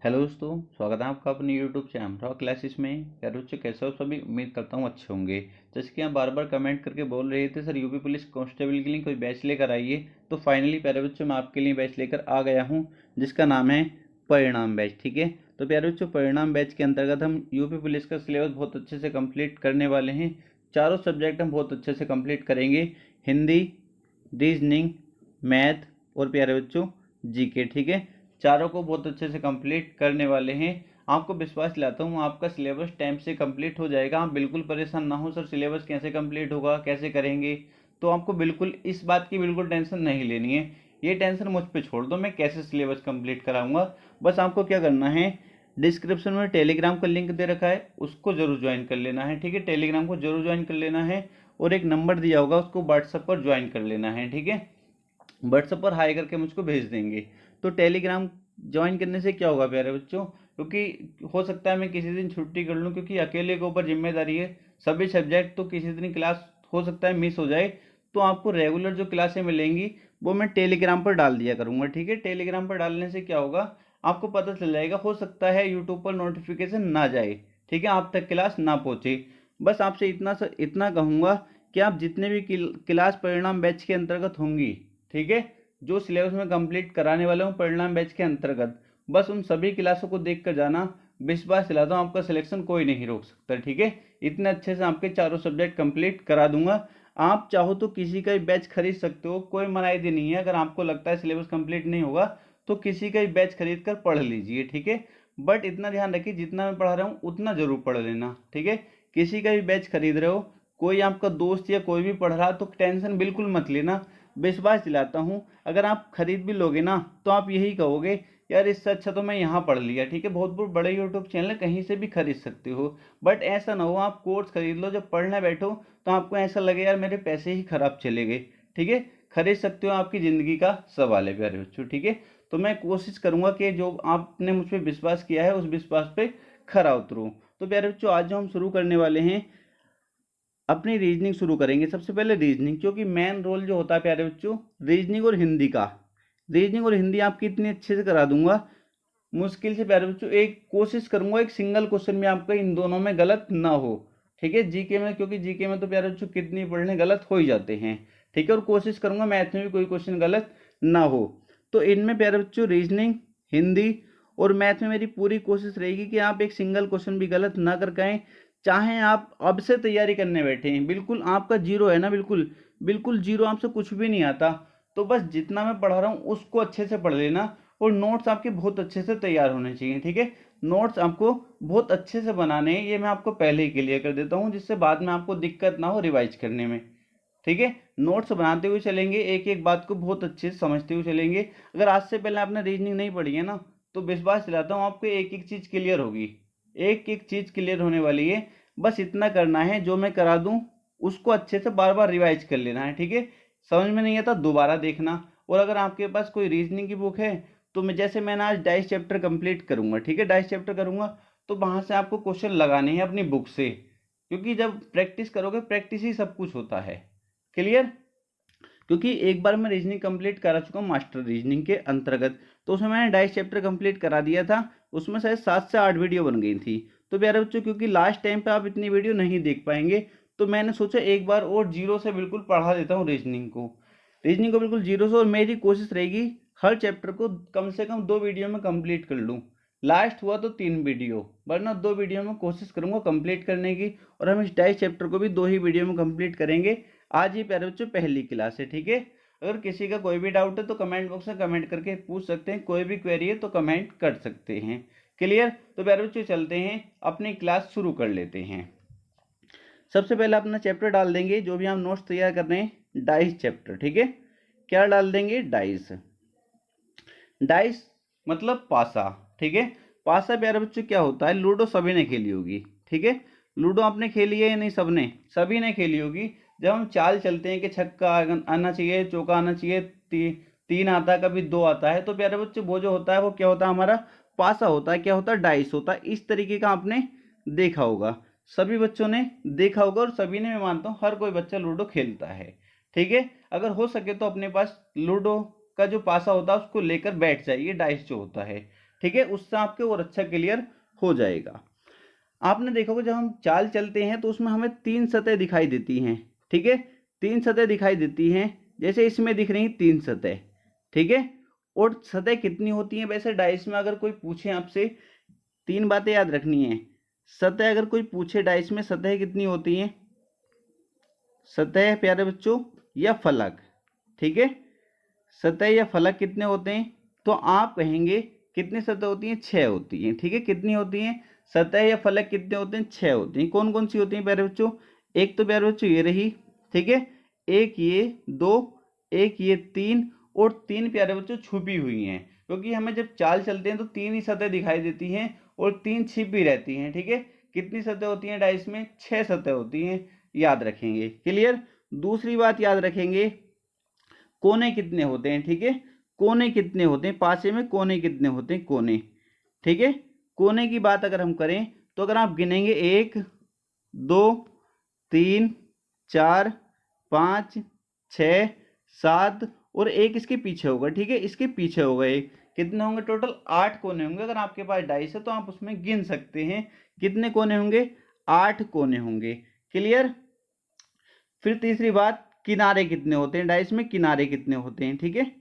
Hello दोस्तों, स्वागत है आपका अपने यूट्यूब चैनल रॉ क्लासेस में। यार बच्चों कैसे हो सभी, उम्मीद करता हूँ अच्छे होंगे। जैसे कि आप बार बार कमेंट करके बोल रहे थे सर यूपी पुलिस कांस्टेबल के लिए कोई बैच लेकर आइए, तो फाइनली प्यारे बच्चों मैं आपके लिए बैच लेकर आ गया हूँ जिसका नाम है परिणाम बैच। ठीक है, तो प्यारे बच्चों परिणाम बैच के अंतर्गत हम यूपी पुलिस का सिलेबस बहुत अच्छे से कम्प्लीट करने वाले हैं। चारों सब्जेक्ट हम बहुत अच्छे से कम्प्लीट करेंगे, हिंदी, रीजनिंग, मैथ और प्यारे बच्चों जीके। ठीक है, चारों को बहुत अच्छे से कंप्लीट करने वाले हैं। आपको विश्वास दिलाता हूँ आपका सिलेबस टाइम से कंप्लीट हो जाएगा। आप बिल्कुल परेशान ना हो सर सिलेबस कैसे कंप्लीट होगा, कैसे करेंगे, तो आपको बिल्कुल इस बात की बिल्कुल टेंशन नहीं लेनी है। ये टेंशन मुझ पर छोड़ दो, मैं कैसे सिलेबस कंप्लीट कराऊंगा। बस आपको क्या करना है, डिस्क्रिप्शन में टेलीग्राम का लिंक दे रखा है, उसको जरूर ज्वाइन कर लेना है। ठीक है, टेलीग्राम को जरूर ज्वाइन कर लेना है और एक नंबर दिया होगा उसको व्हाट्सएप पर ज्वाइन कर लेना है। ठीक है, व्हाट्सएप पर हाई करके मुझको भेज देंगे। तो टेलीग्राम ज्वाइन करने से क्या होगा प्यारे बच्चों, क्योंकि हो सकता है मैं किसी दिन छुट्टी कर लूँ, क्योंकि अकेले के ऊपर जिम्मेदारी है सभी सब्जेक्ट, तो किसी दिन क्लास हो सकता है मिस हो जाए। तो आपको रेगुलर जो क्लासें मिलेंगी वो मैं टेलीग्राम पर डाल दिया करूँगा। ठीक है, टेलीग्राम पर डालने से क्या होगा, आपको पता चल जाएगा। हो सकता है यूट्यूब पर नोटिफिकेशन ना जाए, ठीक है, आप तक क्लास ना पहुँचे। बस आपसे इतना कहूँगा कि आप जितने भी क्लास परिणाम बैच के अंतर्गत होंगी, ठीक है, जो सिलेबस में कंप्लीट कराने वाला हूँ परिणाम बैच के अंतर्गत, बस उन सभी क्लासों को देख कर जाना। विश्वास दिलाता हूँ आपका सिलेक्शन कोई नहीं रोक सकता। ठीक है, इतने अच्छे से आपके चारों सब्जेक्ट कंप्लीट करा दूंगा। आप चाहो तो किसी का भी बैच खरीद सकते हो, कोई मनाही नहीं है। अगर आपको लगता है सिलेबस कंप्लीट नहीं होगा तो किसी का भी बैच खरीद कर पढ़ लीजिए। ठीक है, बट इतना ध्यान रखिए जितना मैं पढ़ा रहा हूँ उतना जरूर पढ़ लेना। ठीक है, किसी का भी बैच खरीद रहे हो, कोई आपका दोस्त या कोई भी पढ़ रहा तो टेंशन बिल्कुल मत लेना। विश्वास दिलाता हूँ अगर आप खरीद भी लोगे ना तो आप यही कहोगे यार इससे अच्छा तो मैं यहाँ पढ़ लिया। ठीक है, बहुत बहुत बड़े यूट्यूब चैनल है, कहीं से भी खरीद सकते हो। बट ऐसा ना हो आप कोर्स खरीद लो, जब पढ़ने बैठो तो आपको ऐसा लगे यार मेरे पैसे ही खराब चले गए। ठीक है, खरीद सकते हो, आपकी ज़िंदगी का सवाल है प्यारे बच्चों। ठीक है, तो मैं कोशिश करूँगा कि जो आपने मुझ पर विश्वास किया है उस विश्वास पे खरा उतरूँ। तो प्यारे बच्चों आज जो हम शुरू करने वाले हैं अपनी रीजनिंग शुरू करेंगे। सबसे पहले रीजनिंग, क्योंकि मेन रोल जो होता है प्यारे बच्चों रीजनिंग और हिंदी का। रीजनिंग और हिंदी आपकी इतनी अच्छे से करा दूंगा, मुश्किल से प्यारे बच्चों एक कोशिश करूंगा एक सिंगल क्वेश्चन में आपका इन दोनों में गलत ना हो। ठीक है, जीके में, क्योंकि जीके में तो प्यारे बच्चों कितनी पढ़ने गलत हो ही जाते हैं। ठीक है, और कोशिश करूंगा मैथ में भी कोई क्वेश्चन गलत ना हो। तो इनमें प्यारे बच्चों रीजनिंग, हिंदी और मैथ में मेरी पूरी कोशिश रहेगी कि आप एक सिंगल क्वेश्चन भी गलत ना कर पाएं। चाहे आप अब से तैयारी करने बैठे हैं, बिल्कुल आपका जीरो है ना, बिल्कुल बिल्कुल जीरो, आपसे कुछ भी नहीं आता, तो बस जितना मैं पढ़ा रहा हूँ उसको अच्छे से पढ़ लेना। और नोट्स आपके बहुत अच्छे से तैयार होने चाहिए। ठीक है, नोट्स आपको बहुत अच्छे से बनाने हैं, ये मैं आपको पहले ही क्लियर कर देता हूँ जिससे बाद में आपको दिक्कत ना हो रिवाइज करने में। ठीक है, नोट्स बनाते हुए चलेंगे, एक एक बात को बहुत अच्छे से समझते हुए चलेंगे। अगर आज से पहले आपने रीजनिंग नहीं पढ़ी है ना तो विश्वास दिलाता हूँ आपको एक एक चीज़ क्लियर होगी, एक एक चीज़ क्लियर होने वाली है। बस इतना करना है जो मैं करा दूँ उसको अच्छे से बार बार रिवाइज कर लेना है। ठीक है, समझ में नहीं आता दोबारा देखना। और अगर आपके पास कोई रीजनिंग की बुक है तो मैं जैसे मैंने आज डाइस चैप्टर कंप्लीट करूंगा, ठीक है, डाइस चैप्टर करूंगा तो वहां से आपको क्वेश्चन लगाने हैं अपनी बुक से, क्योंकि जब प्रैक्टिस करोगे प्रैक्टिस ही सब कुछ होता है। क्लियर, क्योंकि एक बार मैं रीजनिंग कंप्लीट करा चुका हूँ मास्टर रीजनिंग के अंतर्गत, तो उसमें मैंने डाइस चैप्टर कंप्लीट करा दिया था। उसमें शायद 7 से 8 वीडियो बन गई थी। तो प्यारे बच्चों क्योंकि लास्ट टाइम पे आप इतनी वीडियो नहीं देख पाएंगे तो मैंने सोचा एक बार और जीरो से बिल्कुल पढ़ा देता हूँ रीजनिंग को बिल्कुल जीरो से। और मेरी कोशिश रहेगी हर चैप्टर को कम से कम 2 वीडियो में कंप्लीट कर लूँ। लास्ट हुआ तो 3 वीडियो, वरना 2 वीडियो में कोशिश करूंगा कंप्लीट करने की। और हम इस डाइस चैप्टर को भी 2 ही वीडियो में कंप्लीट करेंगे। आज ही प्यारे बच्चों पहली क्लास है। ठीक है, अगर किसी का कोई भी डाउट है तो कमेंट बॉक्स में कमेंट करके पूछ सकते हैं, कोई भी क्वेरी है तो कमेंट कर सकते हैं। क्लियर, तो प्यारे बच्चों चलते हैं अपनी क्लास शुरू कर लेते हैं। सबसे पहले अपना चैप्टर डाल देंगे, जो भी हम नोट्स तैयार कर रहे हैं डाइस चैप्टर। ठीक है, क्या डाल देंगे, डाइस। डाइस मतलब पासा। ठीक है, पासा प्यारे बच्चों क्या होता है, लूडो सभी ने खेली होगी। ठीक है, लूडो आपने खेली है या नहीं, सबने, सभी ने खेली होगी। जब हम चाल चलते हैं कि छक्का आना चाहिए, चौका आना चाहिए, 3 आता है, कभी 2 आता है, तो प्यारे बच्चों वो जो होता है वो क्या होता है, हमारा पासा होता है। क्या होता है, डाइस होता है। इस तरीके का आपने देखा होगा, सभी बच्चों ने देखा होगा, और सभी ने, मैं मानता हूँ हर कोई बच्चा लूडो खेलता है। ठीक है, अगर हो सके तो अपने पास लूडो का जो पासा होता है उसको लेकर बैठ जाइए, डाइस जो होता है। ठीक है, उससे आपके और अच्छा क्लियर हो जाएगा। आपने देखा होगा जब हम चाल चलते हैं तो उसमें हमें 3 सतह दिखाई देती हैं, ठीक है, 3 सतह दिखाई देती हैं, जैसे इसमें दिख रही 3 सतह, ठीक है। और सतह कितनी होती हैं वैसे डाइस में, अगर कोई पूछे आपसे, 3 बातें याद रखनी है। सतह अगर कोई पूछे डाइस में सतह कितनी होती हैं, सतह प्यारे बच्चों या फलक, ठीक है, सतह या फलक कितने होते हैं, तो आप कहेंगे कितनी सतह होती हैं, 6 होती हैं, ठीक है। कितनी होती हैं, सतह या फलक कितने होते हैं, 6 होती हैं। कौन कौन सी होती हैं प्यारे बच्चों, एक तो प्यारे बच्चों ये रही, ठीक है, एक ये 2, एक ये 3, और 3 प्यारे बच्चों छुपी हुई हैं, क्योंकि हमें जब चाल चलते हैं तो 3 ही सतह दिखाई देती हैं और 3 छिप भी रहती हैं, ठीक है। कितनी सतह होती हैं डाइस में, 6 सतह होती हैं, याद रखेंगे, क्लियर। दूसरी बात याद रखेंगे, कोने कितने होते हैं, ठीक है, कोने कितने होते हैं, पासे में कोने कितने होते हैं, कोने, ठीक है। कोने की बात अगर हम करें तो अगर आप गिनेंगे 1 2 3 4 5 6 7 और एक इसके पीछे होगा, ठीक है, इसके पीछे होगा एक, कितने होंगे टोटल, 8 कोने होंगे। अगर आपके पास डाइस है तो आप उसमें गिन सकते हैं कितने कोने होंगे, 8 कोने होंगे, क्लियर। फिर तीसरी बात, किनारे कितने होते हैं डाइस में, किनारे कितने होते हैं, ठीक है।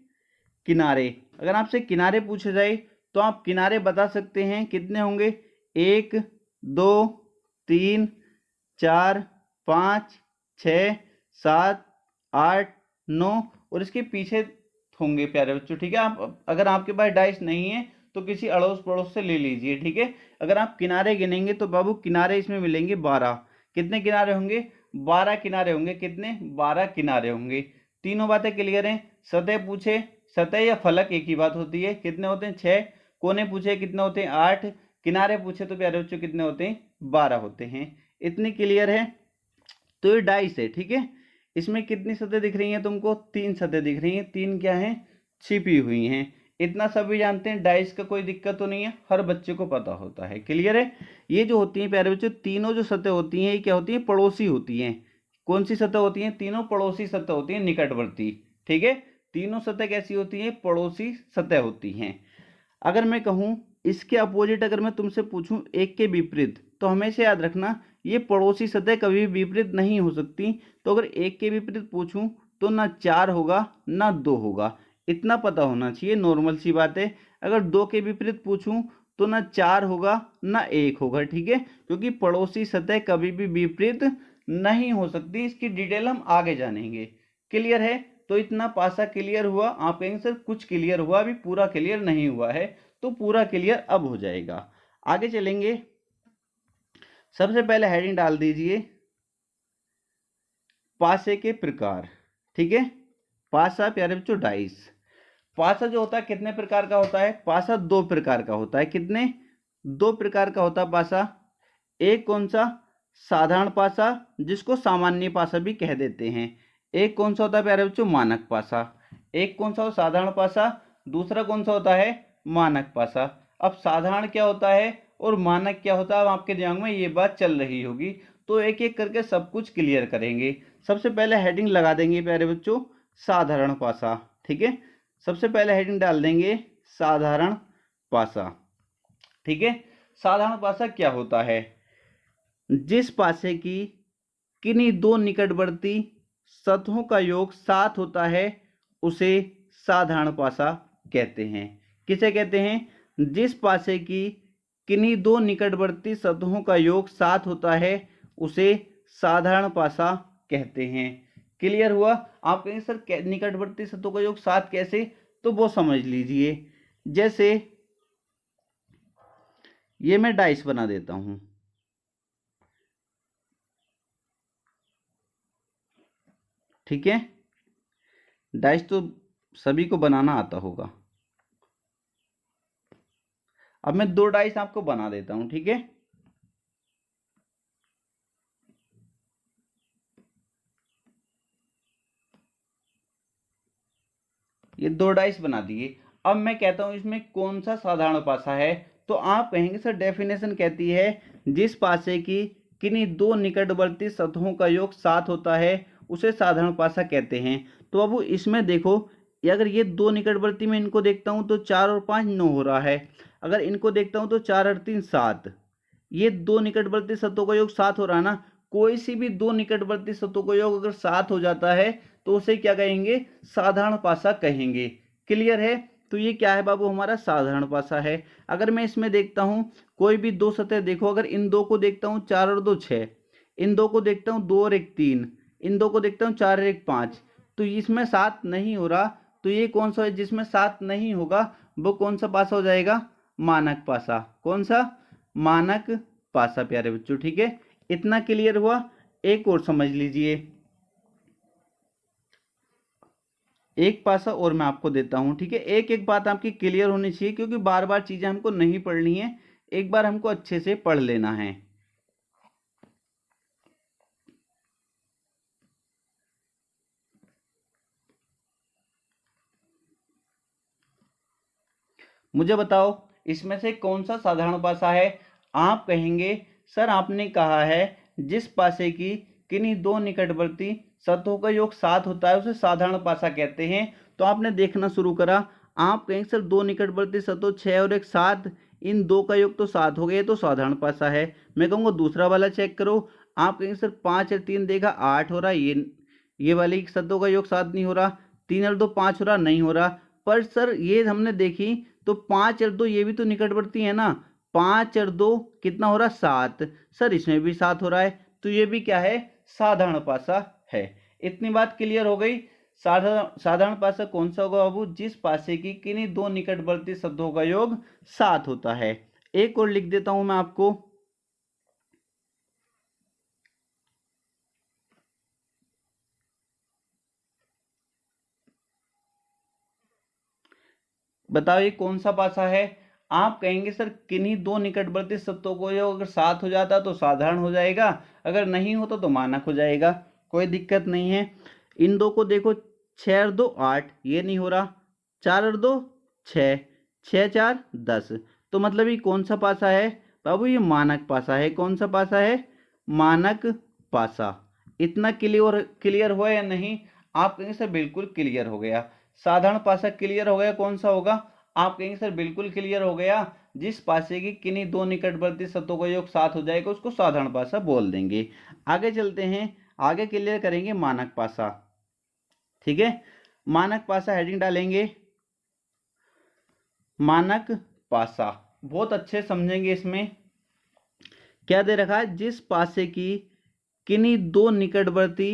किनारे, अगर आपसे किनारे पूछे जाए तो आप किनारे बता सकते हैं कितने होंगे, 1 2 3 4 5 6 7 8 9 और इसके पीछे होंगे प्यारे बच्चों, ठीक है। आप अगर आपके पास डाइस नहीं है तो किसी अड़ोस पड़ोस से ले लीजिए, ठीक है। अगर आप किनारे गिनेंगे तो बाबू किनारे इसमें मिलेंगे 12, कितने किनारे होंगे, 12 किनारे होंगे, कितने, 12 किनारे होंगे। तीनों बातें क्लियर हैं। सतह पूछे, सतह या फलक एक ही बात होती है, कितने होते हैं, 6। कोने पूछे कितने होते हैं, 8। किनारे पूछे तो प्यारे बच्चों कितने होते हैं, 12 होते हैं। इतनी क्लियर है। तो ये डाइस है, ठीक है। इसमें कितनी सतह दिख रही हैं तुमको, 3 सतह दिख रही हैं, 3 क्या हैं, छिपी हुई हैं। इतना सभी जानते हैं, डाइस का कोई दिक्कत तो नहीं है, हर बच्चे को पता होता है, क्लियर है। ये जो होती हैं प्यारे बच्चों, तीनों जो सतह होती हैं ये क्या होती हैं, पड़ोसी होती हैं। कौन सी सतह होती हैं, तीनों पड़ोसी सतह होती हैं, निकटवर्ती, ठीक है। तीनों सतह कैसी होती हैं, पड़ोसी सतह होती हैं। अगर मैं कहूं इसके अपोजिट, अगर मैं तुमसे पूछूं एक के विपरीत, तो हमेशा याद रखना ये पड़ोसी सतह कभी विपरीत नहीं हो सकती। तो अगर एक के विपरीत पूछूं तो ना 4 होगा ना 2 होगा, इतना पता होना चाहिए, नॉर्मल सी बात है। अगर 2 के विपरीत पूछूं तो ना 4 होगा ना 1 होगा, ठीक है, क्योंकि पड़ोसी सतह कभी भी विपरीत नहीं हो सकती। इसकी डिटेल हम आगे जानेंगे, क्लियर है। तो इतना पासा क्लियर हुआ। आप कहेंगे सर कुछ क्लियर हुआ, अभी पूरा क्लियर नहीं हुआ है, तो पूरा क्लियर अब हो जाएगा। आगे चलेंगे। सबसे पहले हेडिंग डाल दीजिए पासे के प्रकार, ठीक है। पासा प्यारे बच्चों डाइस, पासा जो होता है कितने प्रकार का होता है, पासा 2 प्रकार का होता है, कितने, 2 प्रकार का होता है पासा। एक कौन सा, साधारण पासा, जिसको सामान्य पासा भी कह देते हैं। एक कौन सा होता है प्यारे बच्चों, मानक पासा। एक कौन सा हो, साधारण पासा। दूसरा कौन सा होता है, मानक पासा। अब साधारण क्या होता है और मानक क्या होता है, अब आपके दिमाग में ये बात चल रही होगी, तो एक एक करके सब कुछ क्लियर करेंगे। सबसे पहले हेडिंग लगा देंगे प्यारे बच्चों साधारण पासा, ठीक है। सबसे पहले हेडिंग डाल देंगे साधारण पासा, ठीक है। साधारण पासा क्या होता है, जिस पासे की किन्हीं 2 निकटवर्ती सतहों का योग 7 होता है उसे साधारण पासा कहते हैं। किसे कहते हैं, जिस पासे की किन्हीं 2 निकटवर्ती सतहों का योग 7 होता है उसे साधारण पासा कहते हैं। क्लियर हुआ। आप कहेंगे सर निकटवर्ती सतहों का योग 7 कैसे, तो वो समझ लीजिए। जैसे ये मैं डाइस बना देता हूं, ठीक है। डाइस तो सभी को बनाना आता होगा। अब मैं 2 डाइस आपको बना देता हूं, ठीक है। ये 2 डाइस बना दिए। अब मैं कहता हूं इसमें कौन सा साधारण पासा है, तो आप कहेंगे सर डेफिनेशन कहती है जिस पासे की किन्हीं 2 निकटवर्ती सतहों का योग 7 होता है उसे साधारण पासा कहते हैं। तो अब इसमें देखो, अगर ये 2 निकटवर्ती में इनको देखता हूं तो 4 और 5 9 हो रहा है। अगर इनको देखता हूं तो 4 और 3 7, ये दो निकटवर्ती सतहों का योग 7 हो रहा है ना। कोई सी भी दो निकटवर्ती सतहों का योग अगर 7 हो जाता है तो उसे क्या कहेंगे, साधारण पासा कहेंगे। क्लियर है। तो ये क्या है बाबू, हमारा साधारण पासा है। अगर मैं इसमें देखता हूं कोई भी दो सतह, देखो अगर इन दो को देखता हूं 4 और 2 6, इन दो को देखता हूं 2 और 1 3, इन दो को देखता हूं 4 और 1 5, तो इसमें 7 नहीं हो रहा। तो ये कौन सा है जिसमें 7 नहीं होगा, वो कौन सा पासा हो जाएगा, मानक पासा। कौन सा, मानक पासा प्यारे बच्चों। ठीक है, इतना क्लियर हुआ। एक और समझ लीजिए, एक पासा और मैं आपको देता हूं। ठीक है, एक एक बात आपकी क्लियर होनी चाहिए, क्योंकि बार बार चीजें हमको नहीं पढ़नी है, एक बार हमको अच्छे से पढ़ लेना है। मुझे बताओ इसमें से कौन सा साधारण पासा है। आप कहेंगे सर आपने कहा है जिस पासे की किन्हीं दो निकटवर्ती सतहों का योग 7 होता है उसे साधारण पासा कहते हैं। तो आपने देखना शुरू करा, आप कहेंगे सर दो निकटवर्ती सतह 6 और 1 7, इन दो का योग तो 7 हो गया, तो साधारण पासा है। मैं कहूँगा दूसरा वाला चेक करो, आप कहेंगे सर 5 और 3 देखा 8 हो रहा, ये वाली सतहों का योग 7 नहीं हो रहा, 3 और 2 5 हो रहा, नहीं हो रहा। पर सर ये हमने देखी तो 5 और 2 ये भी तो निकटवर्ती है ना, 5 और 2 कितना हो रहा, 7। सर इसमें भी 7 हो रहा है, तो ये भी क्या है, साधारण पासा है। इतनी बात क्लियर हो गई। साधारण पासा कौन सा होगा बाबू, जिस पासे की किन्हीं दो निकटवर्ती शब्दों का योग 7 होता है। एक और लिख देता हूं मैं आपको, बताओ ये कौन सा पासा है। आप कहेंगे सर किन्हीं दो निकटवर्ती शब्दों को योग अगर 7 हो जाता तो साधारण हो जाएगा, अगर नहीं होता तो मानक हो जाएगा, कोई दिक्कत नहीं है। इन दो को देखो, 6 और 2 8, ये नहीं हो रहा, 4 और 2 6, 6 4 10, तो मतलब ये कौन सा पासा है बाबू, ये मानक पासा है। कौन सा पासा है, मानक पासा। इतना क्लियर क्लियर हुआ या नहीं, आप कहेंगे सर बिल्कुल क्लियर हो गया। साधारण पासा क्लियर हो गया, कौन सा होगा, आप कहेंगे सर बिल्कुल क्लियर हो गया, जिस पासे की किन्हीं दो निकटवर्ती सतहों का योग 7 हो जाएगा उसको साधारण पासा बोल देंगे। आगे चलते हैं, आगे क्लियर करेंगे मानक पासा। ठीक है, मानक पासा हेडिंग डालेंगे, मानक पासा बहुत अच्छे समझेंगे। इसमें क्या दे रखा है, जिस पासे की किन्हीं दो निकटवर्ती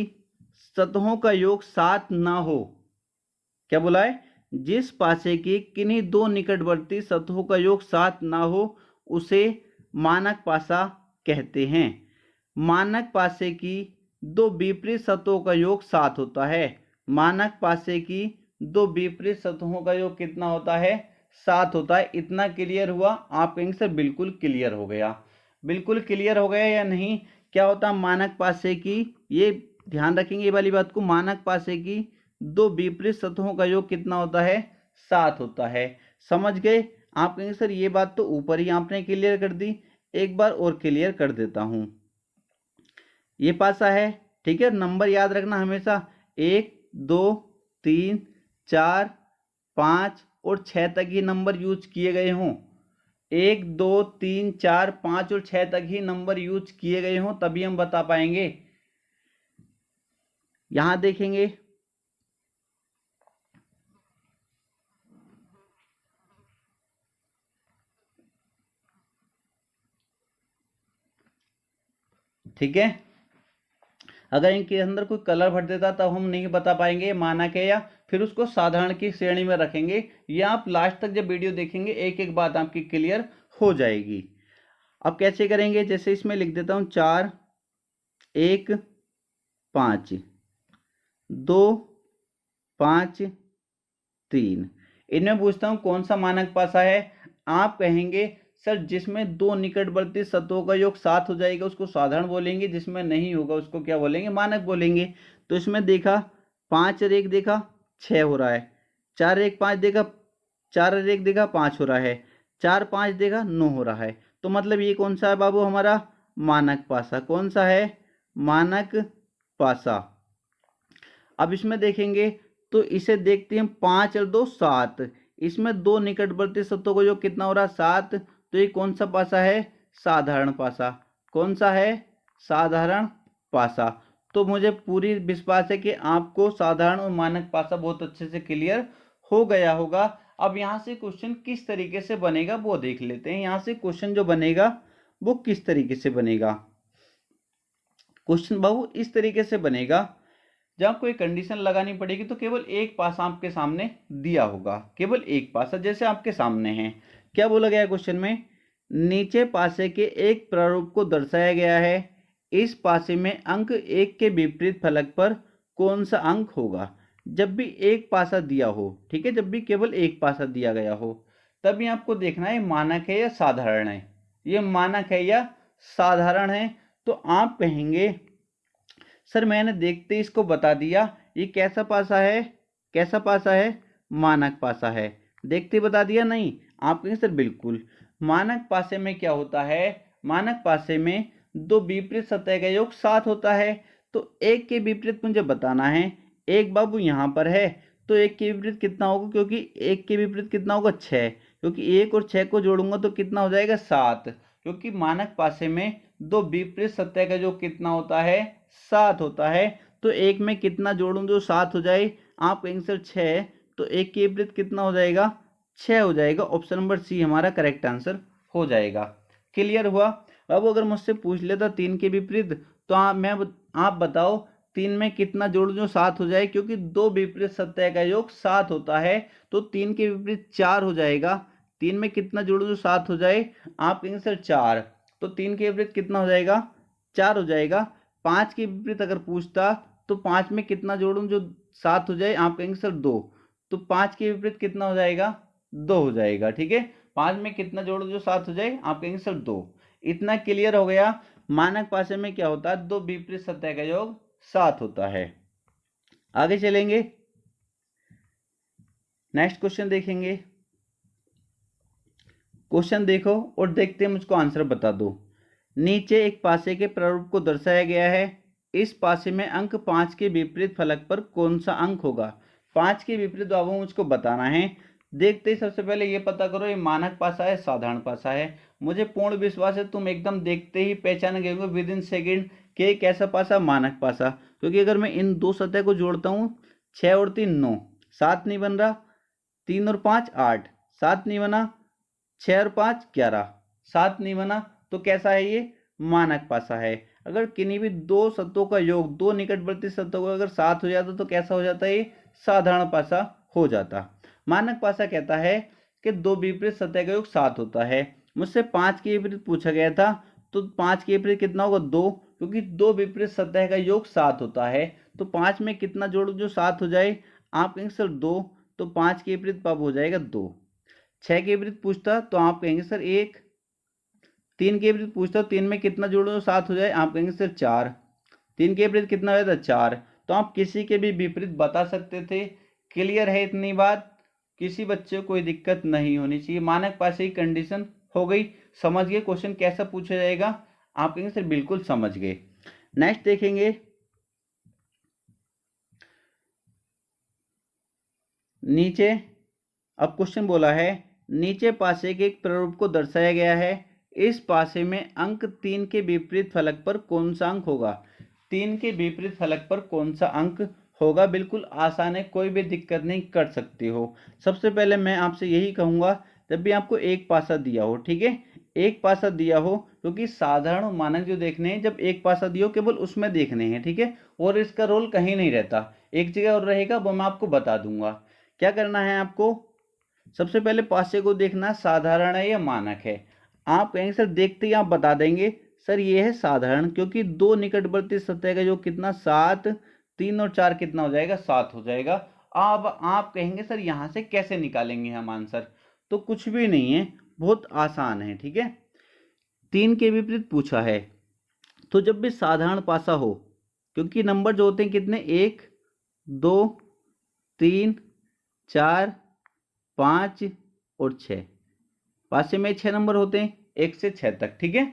सतहों का योग 7 ना हो। क्या बोला है, जिस पासे की किन्हीं दो निकटवर्ती सतहों का योग 7 ना हो उसे मानक पासा कहते हैं। मानक पासे की दो विपरीत सतहों का योग 7 होता है। मानक पासे की दो विपरीत सतहों का योग कितना होता है, 7 होता है। इतना क्लियर हुआ, आप कहेंगे सर बिल्कुल क्लियर हो गया। बिल्कुल क्लियर हो गया या नहीं। क्या होता है मानक पासे की, ये ध्यान रखेंगे ये वाली बात को, मानक पासे की दो विपरीत सतहों का योग कितना होता है, 7 होता है। समझ गए। आप कहेंगे सर ये बात तो ऊपर ही आपने क्लियर कर दी, एक बार और क्लियर कर देता हूं। ये पासा है, ठीक है, नंबर याद रखना हमेशा, 1 2 3 4 5 और 6 तक ही नंबर यूज किए गए हों। 1 2 3 4 5 और 6 तक ही नंबर यूज किए गए हों, तभी हम बता पाएंगे। यहां देखेंगे, ठीक है, अगर इनके अंदर कोई कलर भर देता तब हम नहीं बता पाएंगे मानक है, या फिर उसको साधारण की श्रेणी में रखेंगे। या आप लास्ट तक जब वीडियो देखेंगे एक एक बात आपकी क्लियर हो जाएगी। अब कैसे करेंगे, जैसे इसमें लिख देता हूं 4 1 5 2 5 3, इनमें पूछता हूं कौन सा मानक पासा है। आप कहेंगे सर जिसमें दो निकटवर्ती सतहों का योग 7 हो जाएगा उसको साधारण बोलेंगे, जिसमें नहीं होगा उसको क्या बोलेंगे, मानक बोलेंगे। तो इसमें देखा 5 और 1 देखा 6 हो रहा है, 4 1 5 देखा 4 और 1 देखा 5 हो रहा है, 4 5 देखा 9 हो रहा है। तो मतलब ये कौन सा है बाबू, हमारा मानक पासा। कौन सा है, मानक पासा। अब इसमें देखेंगे तो इसे देखते हैं 5 और 2 7, इसमें दो निकटवर्ती सतहों का योग कितना हो रहा है 7, तो ये कौन सा पासा है साधारण पासा। कौन सा है साधारण पासा। तो मुझे पूरी विश्वास है कि आपको साधारण और मानक पासा बहुत अच्छे से क्लियर हो गया होगा। अब यहाँ से क्वेश्चन किस तरीके से बनेगा वो देख लेते हैं। यहाँ से क्वेश्चन जो बनेगा वो किस तरीके से बनेगा। क्वेश्चन बाबू इस तरीके से बनेगा, जब आपको एक कंडीशन लगानी पड़ेगी तो केवल एक पासा आपके सामने दिया होगा, केवल एक पासा जैसे आपके सामने है। क्या बोला गया है क्वेश्चन में, नीचे पासे के एक प्रारूप को दर्शाया गया है, इस पासे में अंक 1 के विपरीत फलक पर कौन सा अंक होगा। जब भी एक पासा दिया हो, ठीक है, जब भी केवल एक पासा दिया गया हो, तभी आपको देखना है मानक है या साधारण है। ये मानक है या साधारण है। तो आप कहेंगे सर मैंने देखते ही इसको बता दिया ये कैसा पासा है, कैसा पासा है मानक पासा है, देखते ही बता दिया। नहीं, आप कहेंगे सर बिल्कुल मानक पासे में क्या होता है, मानक पासे में दो विपरीत सतह का योग 7 होता है। तो एक के विपरीत मुझे बताना है, एक बाबू यहाँ पर है तो एक के विपरीत कितना होगा, क्योंकि एक के विपरीत कितना होगा 6, क्योंकि एक और 6 को जोड़ूंगा तो कितना हो जाएगा 7, क्योंकि मानक पासे में दो विपरीत सतह का योग कितना होता है 7 होता है। तो एक में कितना जोड़ूं जो 7 हो जाए, आप कहेंगे सर 6, तो एक के विपरीत कितना हो जाएगा 6 हो जाएगा। ऑप्शन नंबर सी हमारा करेक्ट आंसर हो जाएगा। क्लियर हुआ। अब अगर मुझसे पूछ लेता 3 के विपरीत, तो आप बताओ 3 में कितना जोड़ जो 7 हो जाए, क्योंकि दो विपरीत सतह का योग 7 होता है। तो 3 के विपरीत 4 हो जाएगा। 3 में कितना जोड़ जो 7 हो जाए, आप कहेंगे सर 4, तो 3 के विपरीत कितना हो जाएगा 4 हो जाएगा। 5 के विपरीत अगर पूछता तो 5 में कितना जोड़ूं जो 7 हो जाए, आप कहेंगे सर 2, तो 5 के विपरीत कितना हो जाएगा 2 हो जाएगा। ठीक है, 5 में कितना जोड़ूं जो 7 हो जाए, आप कहेंगे सर 2। इतना क्लियर हो गया। मानक पासे में क्या होता है, दो विपरीत सतह का योग 7 होता है। आगे चलेंगे, नेक्स्ट क्वेश्चन देखेंगे। क्वेश्चन देखो और देखते हैं मुझको आंसर बता दो। नीचे एक पासे के प्रारूप को दर्शाया गया है, इस पासे में अंक 5 के विपरीत फलक पर कौन सा अंक होगा। 5 के विपरीत बाबू मुझको बताना है। देखते ही सबसे पहले ये पता करो ये मानक पासा है साधारण पासा है। मुझे पूर्ण विश्वास है तुम एकदम देखते ही पहचान गए होंगे विद इन सेकेंड कि कैसा पासा मानक पासा, क्योंकि अगर मैं इन दो सतह को जोड़ता हूँ 6 और 3 9, 7 नहीं बन रहा, 3 और 5 8, 7 नहीं बना, 6 और 5 11, 7 नहीं बना, तो कैसा है ये मानक पासा है। अगर किन्हीं भी दो सतहों का योग, दो निकटवर्ती सतहों का अगर 7 हो जाता तो कैसा हो जाता है ये साधारण पासा हो जाता। मानक पासा कहता है कि दो विपरीत सतह का योग 7 होता है। मुझसे 5 के विपरीत पूछा गया था, तो 5 के विपरीत कितना होगा 2, क्योंकि दो विपरीत सतह का योग 7 होता है। तो 5 में कितना जोड़ो जो 7 हो जाए, आप कहेंगे सर 2, तो 5 के विपरीत पाप हो जाएगा 2। 6 के विपरीत पूछता तो आप कहेंगे सर 1। 3 के विपरीत पूछता 3 में कितना जोड़ो जो 7 हो जाए, आप कहेंगे सर 4। 3 के विपरीत कितना हो जाता 4। तो आप किसी के भी विपरीत बता सकते थे। क्लियर है इतनी बात, किसी बच्चे को कोई दिक्कत नहीं होनी चाहिए। मानक पासे की कंडीशन हो गई, समझ गए क्वेश्चन कैसा पूछा जाएगा, आप कहेंगे सर बिल्कुल समझ गए। नेक्स्ट देखेंगे, नीचे अब क्वेश्चन बोला है नीचे पासे के एक प्रारूप को दर्शाया गया है, इस पासे में अंक 3 के विपरीत फलक पर कौन सा अंक होगा। 3 के विपरीत फलक पर कौन सा अंक होगा, बिल्कुल आसान है, कोई भी दिक्कत नहीं, कर सकते हो। सबसे पहले मैं आपसे यही कहूंगा, जब भी आपको एक पासा दिया हो, ठीक है, एक पासा दिया हो, क्योंकि साधारण और मानक जो देखने हैं, जब एक पासा दिया हो केवल उसमें देखने हैं, ठीक है, और इसका रोल कहीं नहीं रहता, एक जगह और रहेगा, वो मैं आपको बता दूंगा। क्या करना है आपको, सबसे पहले पासे को देखना साधारण है या मानक है। आप कहेंगे सर देखते ही आप बता देंगे सर ये है साधारण, क्योंकि दो निकटवर्ती सतह का जो कितना 7, 3 और 4 कितना हो जाएगा 7 हो जाएगा। अब आप कहेंगे सर यहाँ से कैसे निकालेंगे हम आंसर, तो कुछ भी नहीं है, बहुत आसान है, ठीक है। 3 के विपरीत पूछा है, तो जब भी साधारण पासा हो, क्योंकि नंबर जो होते हैं कितने 1 2 3 4 5 और 6, पासे में 6 नंबर होते हैं 1 से 6 तक, ठीक है।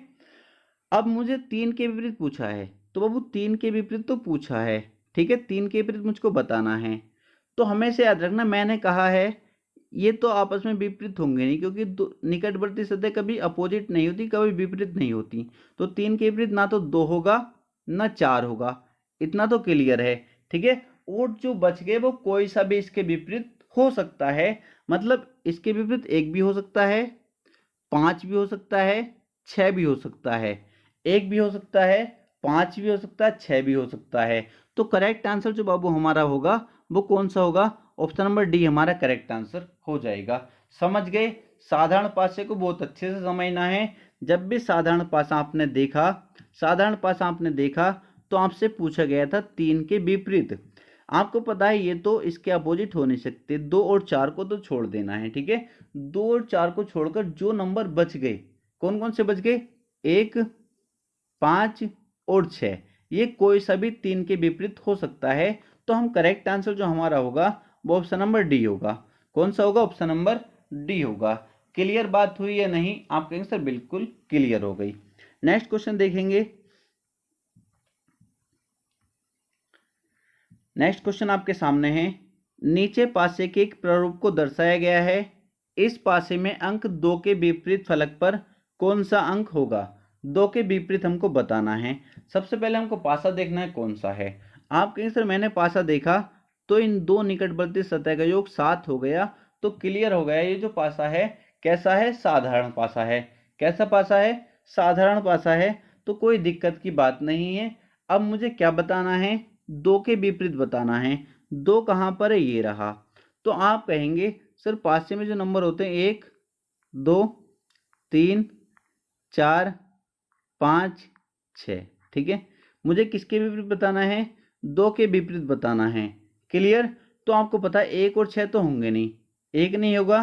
अब मुझे 3 के विपरीत पूछा है, तो बाबू 3 के विपरीत तो पूछा है, ठीक है, 3 के विपरीत मुझको बताना है। तो हमेशा याद रखना मैंने कहा है ये तो आपस में विपरीत होंगे नहीं, क्योंकि निकटवर्ती सतह कभी अपोजिट नहीं होती, कभी विपरीत नहीं होती। तो 3 के विपरीत ना तो 2 होगा ना 4 होगा, इतना तो क्लियर है। ठीक है, और जो बच गए वो कोई सा भी इसके विपरीत हो सकता है। मतलब इसके विपरीत 1 भी हो सकता है, 5 भी हो सकता है, 6 भी हो सकता है। 1 भी हो सकता है, 5 भी हो सकता है, 6 भी हो सकता है। तो करेक्ट आंसर जो बाबू हमारा होगा वो कौन सा होगा? ऑप्शन नंबर डी हमारा करेक्ट आंसर हो जाएगा। समझ गए? साधारण पासे को बहुत अच्छे से समझना है। जब भी साधारण पासा आपने देखा तो आपसे पूछा गया था 3 के विपरीत। आपको पता है ये तो इसके अपोजिट हो नहीं सकते, 2 और 4 को तो छोड़ देना है। ठीक है, 2 और 4 को छोड़कर जो नंबर बच गए, कौन कौन से बच गए? 1, 5 और 6, ये कोई सा भी 3 के विपरीत हो सकता है। तो हम करेक्ट आंसर जो हमारा होगा वो ऑप्शन नंबर डी होगा। कौन सा होगा? ऑप्शन नंबर डी होगा। क्लियर बात हुई या नहीं? आप कहेंगे सर बिल्कुल क्लियर हो गई। नेक्स्ट क्वेश्चन देखेंगे। नेक्स्ट क्वेश्चन आपके सामने है। नीचे पासे के एक प्रारूप को दर्शाया गया है। इस पासे में अंक 2 के विपरीत फलक पर कौन सा अंक होगा? 2 के विपरीत हमको बताना है। सबसे पहले हमको पासा देखना है कौन सा है। आप कहेंगे सर मैंने पासा देखा तो इन दो निकटवर्ती सतह का योग 7 हो गया, तो क्लियर हो गया ये जो पासा है कैसा है? साधारण पासा है। कैसा पासा है? साधारण पासा है। तो कोई दिक्कत की बात नहीं है। अब मुझे क्या बताना है? 2 के विपरीत बताना है। 2 कहाँ पर है? ये रहा। तो आप कहेंगे सर पासे में जो नंबर होते हैं 1, 2, 3, 4, 5, 6, ठीक है, मुझे किसके विपरीत बताना है? 2 के विपरीत बताना है। क्लियर? तो आपको पता है 1 और 6 तो होंगे नहीं, 1 नहीं होगा,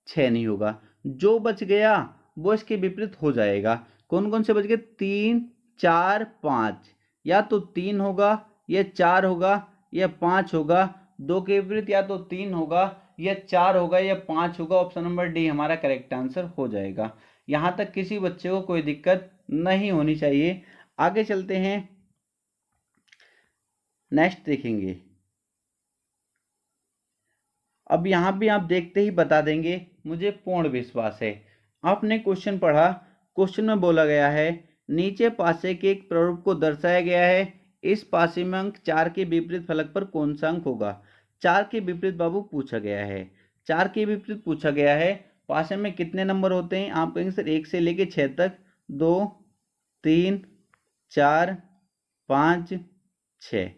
6 नहीं होगा। जो बच गया वो इसके विपरीत हो जाएगा। कौन कौन से बच गए? 3, 4, 5। या तो 3 होगा, या 4 होगा, या 5 होगा। 2 के विपरीत या तो 3 होगा, या 4 होगा, या 5 होगा। ऑप्शन नंबर डी हमारा करेक्ट आंसर हो जाएगा। यहां तक किसी बच्चे को कोई दिक्कत नहीं होनी चाहिए। आगे चलते हैं, नेक्स्ट देखेंगे। अब यहां भी आप देखते ही बता देंगे, मुझे पूर्ण विश्वास है। आपने क्वेश्चन पढ़ा, क्वेश्चन में बोला गया है नीचे पासे के एक प्रारूप को दर्शाया गया है। इस पासे में अंक 4 के विपरीत फलक पर कौन सा अंक होगा? 4 के विपरीत बाबू पूछा गया है। 4 के विपरीत पूछा गया है। पासे में कितने नंबर होते हैं? आप कहेंगे सर 1 से लेके 6 तक। 2, 3, 4, 5, 6।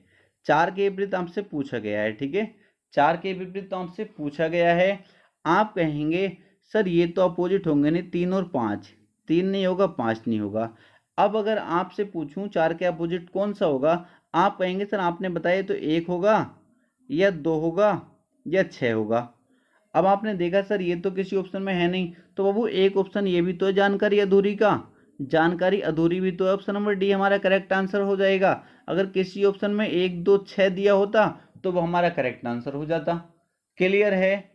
4 के विपरीत आपसे पूछा गया है। ठीक है, 4 के विपरीत तो आपसे पूछा गया है। आप कहेंगे सर ये तो अपोजिट होंगे नहीं, 3 और 5। 3 नहीं होगा, 5 नहीं होगा। अब अगर आपसे पूछूं 4 के अपोजिट कौन सा होगा, आप कहेंगे सर आपने बताया तो 1 होगा, या 2 होगा, या 6 होगा। अब आपने देखा सर ये तो किसी ऑप्शन में है नहीं, तो बाबू एक ऑप्शन ये भी तो है जानकारी अधूरी का। जानकारी अधूरी भी तो है। ऑप्शन नंबर डी हमारा करेक्ट आंसर हो जाएगा। अगर किसी ऑप्शन में 1, 2, 6 दिया होता तो वो हमारा करेक्ट आंसर हो जाता। क्लियर है?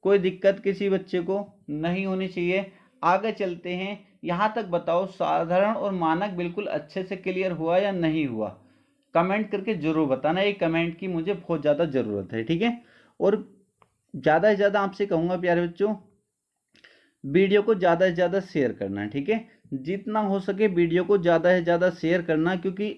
कोई दिक्कत किसी बच्चे को नहीं होनी चाहिए। आगे चलते हैं। यहां तक बताओ साधारण और मानक बिल्कुल अच्छे से क्लियर हुआ या नहीं हुआ? कमेंट करके जरूर बताना, ये कमेंट की मुझे बहुत ज़्यादा ज़रूरत है। ठीक है, और ज़्यादा से ज़्यादा आपसे कहूँगा प्यारे बच्चों, वीडियो को ज़्यादा से ज़्यादा शेयर करना है। ठीक है, जितना हो सके वीडियो को ज़्यादा से ज़्यादा शेयर करना, क्योंकि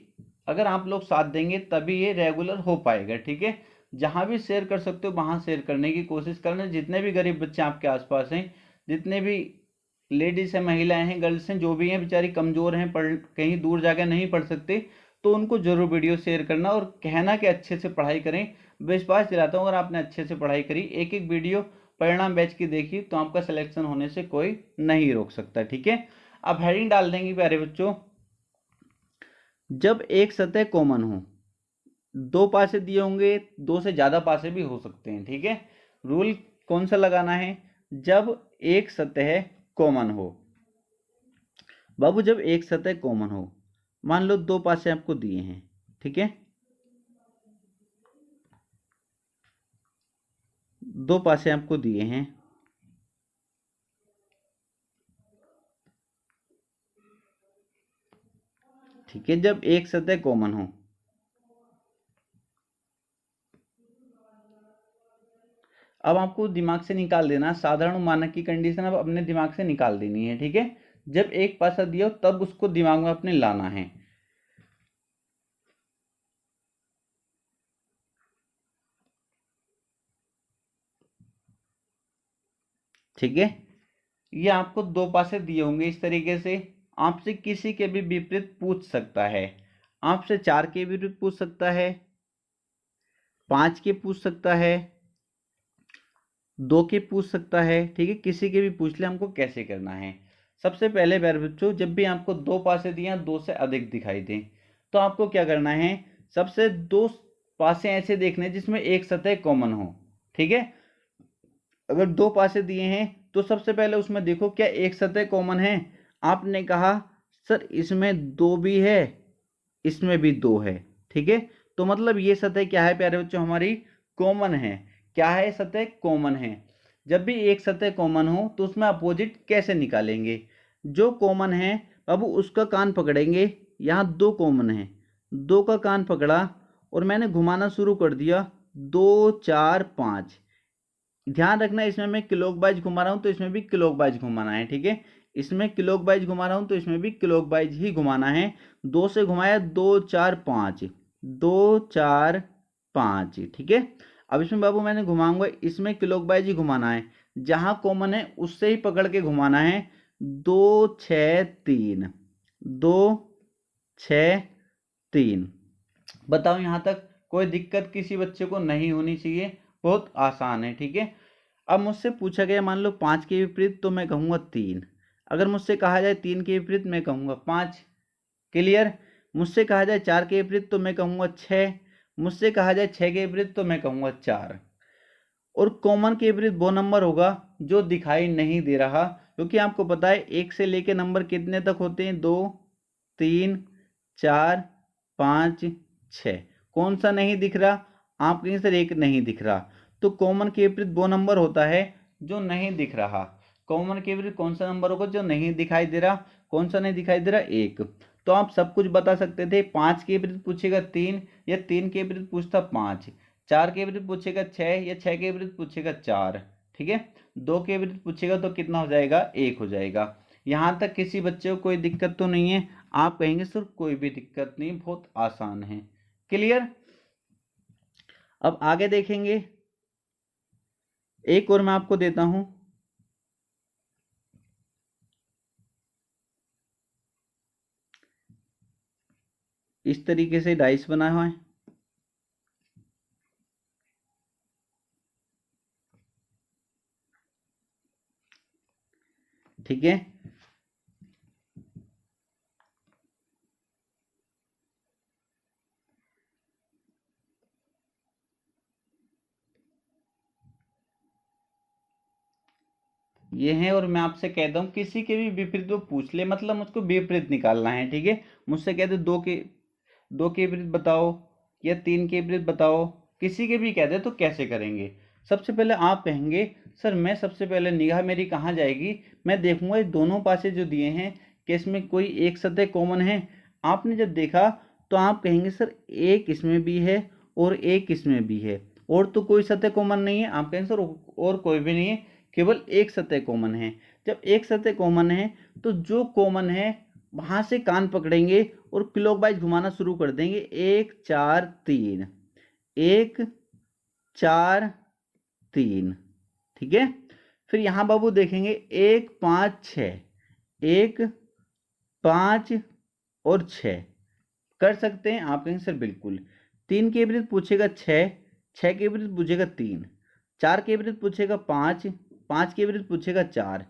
अगर आप लोग साथ देंगे तभी ये रेगुलर हो पाएगा। ठीक है, जहाँ भी शेयर कर सकते हो वहाँ शेयर करने की कोशिश करना। जितने भी गरीब बच्चे आपके आसपास हैं, जितने भी लेडीज़ हैं, महिलाएं हैं, गर्ल्स हैं, जो भी हैं बेचारी कमज़ोर हैं, पढ़ कहीं दूर जाकर नहीं पढ़ सकते, तो उनको ज़रूर वीडियो शेयर करना और कहना कि अच्छे से पढ़ाई करें। विश्वास दिलाता हूँ अगर आपने अच्छे से पढ़ाई करी, एक एक वीडियो परिणाम बैच की देखी, तो आपका सिलेक्शन होने से कोई नहीं रोक सकता। ठीक है, अब हेडिंग डाल देंगे प्यारे बच्चों। जब एक सतह कॉमन हो, 2 पासे दिए होंगे, 2 से ज़्यादा पासे भी हो सकते हैं। ठीक है, रूल कौन सा लगाना है? जब एक सतह कॉमन हो, बाबू जब एक सतह कॉमन हो, मान लो 2 पासे आपको दिए हैं। ठीक है, 2 पासे आपको दिए हैं। ठीक है, जब एक सतह कॉमन हो, अब आपको दिमाग से निकाल देना, साधारण मानक की कंडीशन अब अपने दिमाग से निकाल देनी है, ठीक है। जब एक पासा दिया हो तब उसको दिमाग में अपने लाना है। ठीक है, ये आपको दो पासे दिए होंगे इस तरीके से। आपसे किसी के भी विपरीत पूछ सकता है, आपसे 4 के विपरीत पूछ सकता है, 5 के पूछ सकता है, 2 के पूछ सकता है, ठीक है, किसी के भी पूछ ले। हमको कैसे करना है, सबसे पहले प्यारे बच्चों, जब भी आपको दो पासे दिए, दो से अधिक दिखाई दें, तो आपको क्या करना है, सबसे दो पासे ऐसे देखने जिसमें एक सतह कॉमन हो, ठीक है। अगर दो पासे दिए हैं तो सबसे पहले उसमें देखो क्या एक सतह कॉमन है। आपने कहा सर इसमें दो भी है, इसमें भी दो है, ठीक है, तो मतलब ये सतह क्या है प्यारे बच्चों, हमारी कॉमन है। क्या है, सतह कॉमन है। जब भी एक सतह कॉमन हो तो उसमें अपोजिट कैसे निकालेंगे, जो कॉमन है बाबू उसका कान पकड़ेंगे। यहाँ दो कॉमन है, दो का कान पकड़ा और मैंने घुमाना शुरू कर दिया, 2 4 5। ध्यान रखना इसमें मैं क्लॉकवाइज घुमा रहा हूं तो इसमें भी क्लॉकवाइज घुमाना है, ठीक है। इसमें क्लॉकवाइज घुमा रहा हूं तो इसमें भी क्लॉकवाइज ही घुमाना है। 2 से घुमाया, 2 4 5, 2 4 5, ठीक है। अब इसमें बाबू मैंने घुमाऊंगा, इसमें क्लॉकवाइज ही घुमाना है, जहां कॉमन है उससे ही पकड़ के घुमाना है। 2 6 3, 2 6 3। बताओ यहां तक कोई दिक्कत किसी बच्चे को नहीं होनी चाहिए, बहुत आसान है, ठीक है। अब मुझसे पूछा गया मान लो 5 के विपरीत, तो मैं कहूँगा 3। अगर मुझसे कहा जाए 3 के विपरीत, मैं कहूँगा 5। क्लियर। मुझसे कहा जाए 4 के विपरीत तो मैं कहूँगा 6। मुझसे कहा जाए 6 के विपरीत तो मैं कहूँगा 4। और कॉमन के विपरीत वो नंबर होगा जो दिखाई नहीं दे रहा, क्योंकि आपको पता है 1 से लेके नंबर कितने तक होते हैं, 2 3 4 5 6। कौन सा नहीं दिख रहा, आप कहीं सर 1 नहीं दिख रहा, तो कॉमन के विपरीत वो नंबर होता है जो नहीं दिख रहा। कॉमन के विपरीत कौन सा नंबर होगा जो नहीं दिखाई दे रहा, कौन सा नहीं दिखाई दे रहा, 1। तो आप सब कुछ बता सकते थे। 5 के विपरीत पूछेगा 3, या 3 के विपरीत पूछता 5। 4 के विपरीत पूछेगा 6, या 6 के विपरीत पूछेगा 4, ठीक है। 2 के विपरीत पूछेगा तो कितना हो जाएगा, 1 हो जाएगा। यहाँ तक किसी बच्चे को कोई दिक्कत तो नहीं है, आप कहेंगे सर कोई भी दिक्कत नहीं, बहुत आसान है। क्लियर। अब आगे देखेंगे, एक और मैं आपको देता हूं। इस तरीके से डाइस बना हुआ है, ठीक है। ये है, और मैं आपसे कहता हूँ किसी के भी विपरीत वो पूछ ले, मतलब मुझको विपरीत निकालना है, ठीक है। मुझसे कह दे 2 के विपरीत बताओ, या 3 के विपरीत बताओ, किसी के भी कह दे तो कैसे करेंगे। सबसे पहले आप कहेंगे सर मैं सबसे पहले निगाह मेरी कहाँ जाएगी, मैं देखूंगा ये दोनों पासे जो दिए हैं कि इसमें कोई एक सतह कॉमन है। आपने जब देखा तो आप कहेंगे सर एक इसमें भी है और एक इसमें भी है, और तो कोई सतह कॉमन नहीं है। आप कहेंगे सर और कोई भी नहीं है, केवल एक सतह कॉमन है। जब एक सतह कॉमन है तो जो कॉमन है वहां से कान पकड़ेंगे और क्लॉकवाइज घुमाना शुरू कर देंगे, 1 4 3, 1 4 3, ठीक है। फिर यहां बाबू देखेंगे 1 5 6, 1 5 और 6। कर सकते हैं, आप कहेंगे सर बिल्कुल। 3 के विपरीत पूछेगा 6, 6 के विपरीत पूछेगा 3, 4 के विपरीत पूछेगा 5, 5 के विपरीत पूछेगा 4,